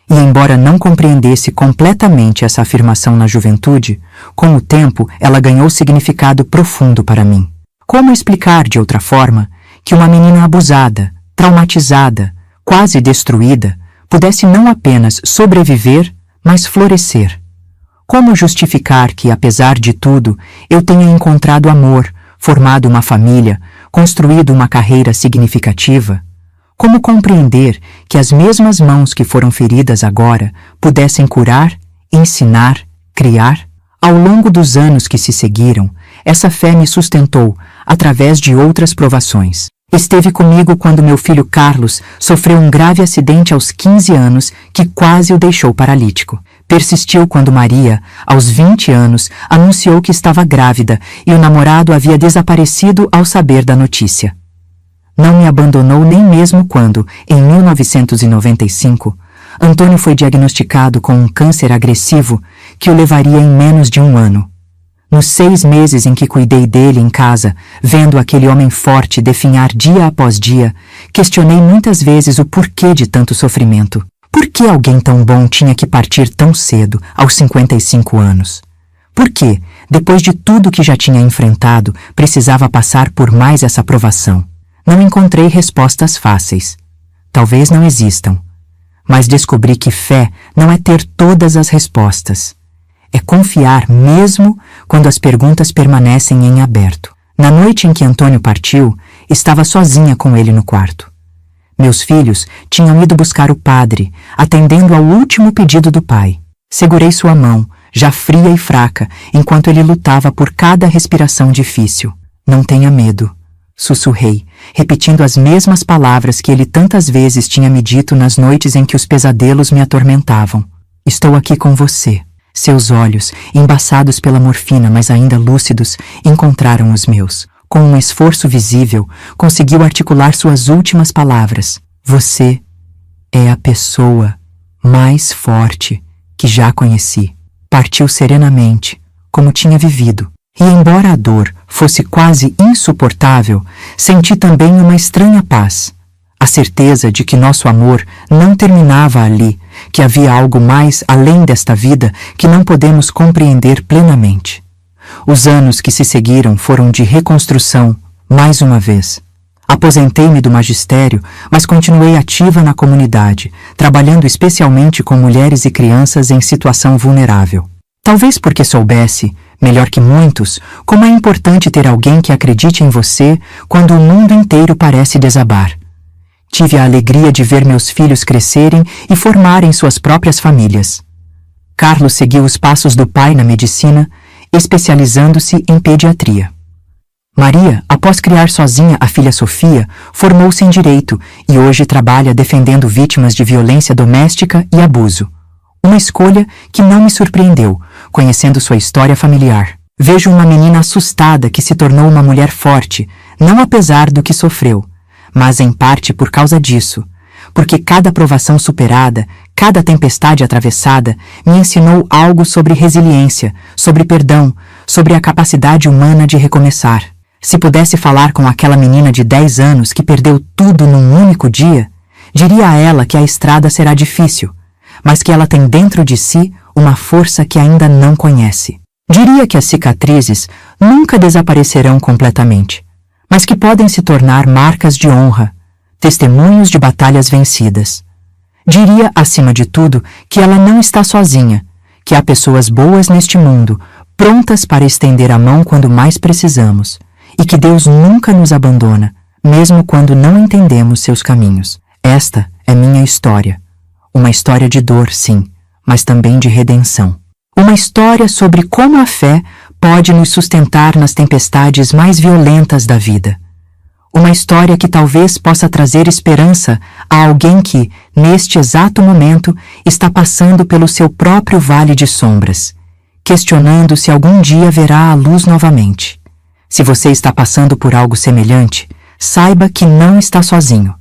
E embora não compreendesse completamente essa afirmação na juventude, com o tempo ela ganhou significado profundo para mim. Como explicar de outra forma que uma menina abusada, traumatizada, quase destruída, pudesse não apenas sobreviver, mas florescer? Como justificar que, apesar de tudo, eu tenha encontrado amor, formado uma família, construído uma carreira significativa? Como compreender que as mesmas mãos que foram feridas agora pudessem curar, ensinar, criar? Ao longo dos anos que se seguiram, essa fé me sustentou através de outras provações. Esteve comigo quando meu filho Carlos sofreu um grave acidente aos 15 anos que quase o deixou paralítico. Persistiu quando Maria, aos 20 anos, anunciou que estava grávida e o namorado havia desaparecido ao saber da notícia. Não me abandonou nem mesmo quando, em 1995, Antônio foi diagnosticado com um câncer agressivo que o levaria em menos de 1 ano. Nos 6 meses em que cuidei dele em casa, vendo aquele homem forte definhar dia após dia, questionei muitas vezes o porquê de tanto sofrimento. Por que alguém tão bom tinha que partir tão cedo, aos 55 anos? Por que, depois de tudo que já tinha enfrentado, precisava passar por mais essa provação? Não encontrei respostas fáceis. Talvez não existam. Mas descobri que fé não é ter todas as respostas. É confiar mesmo quando as perguntas permanecem em aberto. Na noite em que Antônio partiu, estava sozinha com ele no quarto. Meus filhos tinham ido buscar o padre, atendendo ao último pedido do pai. Segurei sua mão, já fria e fraca, enquanto ele lutava por cada respiração difícil. Não tenha medo, sussurrei, repetindo as mesmas palavras que ele tantas vezes tinha me dito nas noites em que os pesadelos me atormentavam. Estou aqui com você. Seus olhos, embaçados pela morfina, mas ainda lúcidos, encontraram os meus. Com um esforço visível, conseguiu articular suas últimas palavras. Você é a pessoa mais forte que já conheci. Partiu serenamente, como tinha vivido. E embora a dor fosse quase insuportável, senti também uma estranha paz. A certeza de que nosso amor não terminava ali, que havia algo mais além desta vida que não podemos compreender plenamente. Os anos que se seguiram foram de reconstrução, mais uma vez. Aposentei-me do magistério, mas continuei ativa na comunidade, trabalhando especialmente com mulheres e crianças em situação vulnerável. Talvez porque soubesse, melhor que muitos, como é importante ter alguém que acredite em você quando o mundo inteiro parece desabar. Tive a alegria de ver meus filhos crescerem e formarem suas próprias famílias. Carlos seguiu os passos do pai na medicina, especializando-se em pediatria. Maria, após criar sozinha a filha Sofia, formou-se em direito e hoje trabalha defendendo vítimas de violência doméstica e abuso. Uma escolha que não me surpreendeu, conhecendo sua história familiar. Vejo uma menina assustada que se tornou uma mulher forte, não apesar do que sofreu, mas em parte por causa disso, porque cada provação superada, cada tempestade atravessada, me ensinou algo sobre resiliência, sobre perdão, sobre a capacidade humana de recomeçar. Se pudesse falar com aquela menina de 10 anos que perdeu tudo num único dia, diria a ela que a estrada será difícil, mas que ela tem dentro de si uma força que ainda não conhece. Diria que as cicatrizes nunca desaparecerão completamente, mas que podem se tornar marcas de honra, testemunhos de batalhas vencidas. Diria, acima de tudo, que ela não está sozinha, que há pessoas boas neste mundo, prontas para estender a mão quando mais precisamos, e que Deus nunca nos abandona, mesmo quando não entendemos seus caminhos. Esta é minha história. Uma história de dor, sim, mas também de redenção. Uma história sobre como a fé pode nos sustentar nas tempestades mais violentas da vida. Uma história que talvez possa trazer esperança a alguém que, neste exato momento, está passando pelo seu próprio vale de sombras, questionando se algum dia verá a luz novamente. Se você está passando por algo semelhante, saiba que não está sozinho.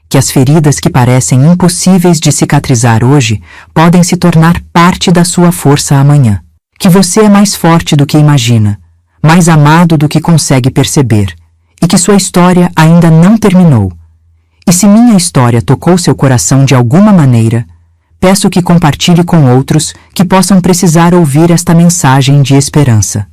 Que as feridas que parecem impossíveis de cicatrizar hoje podem se tornar parte da sua força amanhã. Que você é mais forte do que imagina, mais amado do que consegue perceber, e que sua história ainda não terminou. E se minha história tocou seu coração de alguma maneira, peço que compartilhe com outros que possam precisar ouvir esta mensagem de esperança.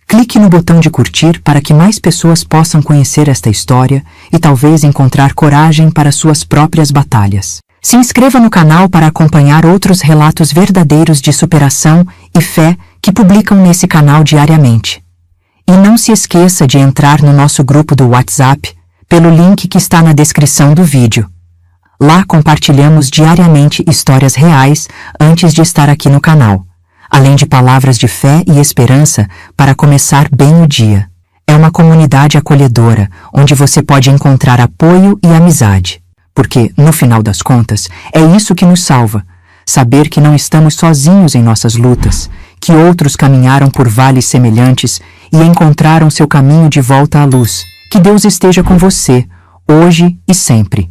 Clique no botão de curtir para que mais pessoas possam conhecer esta história e talvez encontrar coragem para suas próprias batalhas. Se inscreva no canal para acompanhar outros relatos verdadeiros de superação e fé que publicam nesse canal diariamente. E não se esqueça de entrar no nosso grupo do WhatsApp pelo link que está na descrição do vídeo. Lá compartilhamos diariamente histórias reais antes de estar aqui no canal, além de palavras de fé e esperança para começar bem o dia. É uma comunidade acolhedora, onde você pode encontrar apoio e amizade. Porque, no final das contas, é isso que nos salva. Saber que não estamos sozinhos em nossas lutas, que outros caminharam por vales semelhantes e encontraram seu caminho de volta à luz. Que Deus esteja com você, hoje e sempre.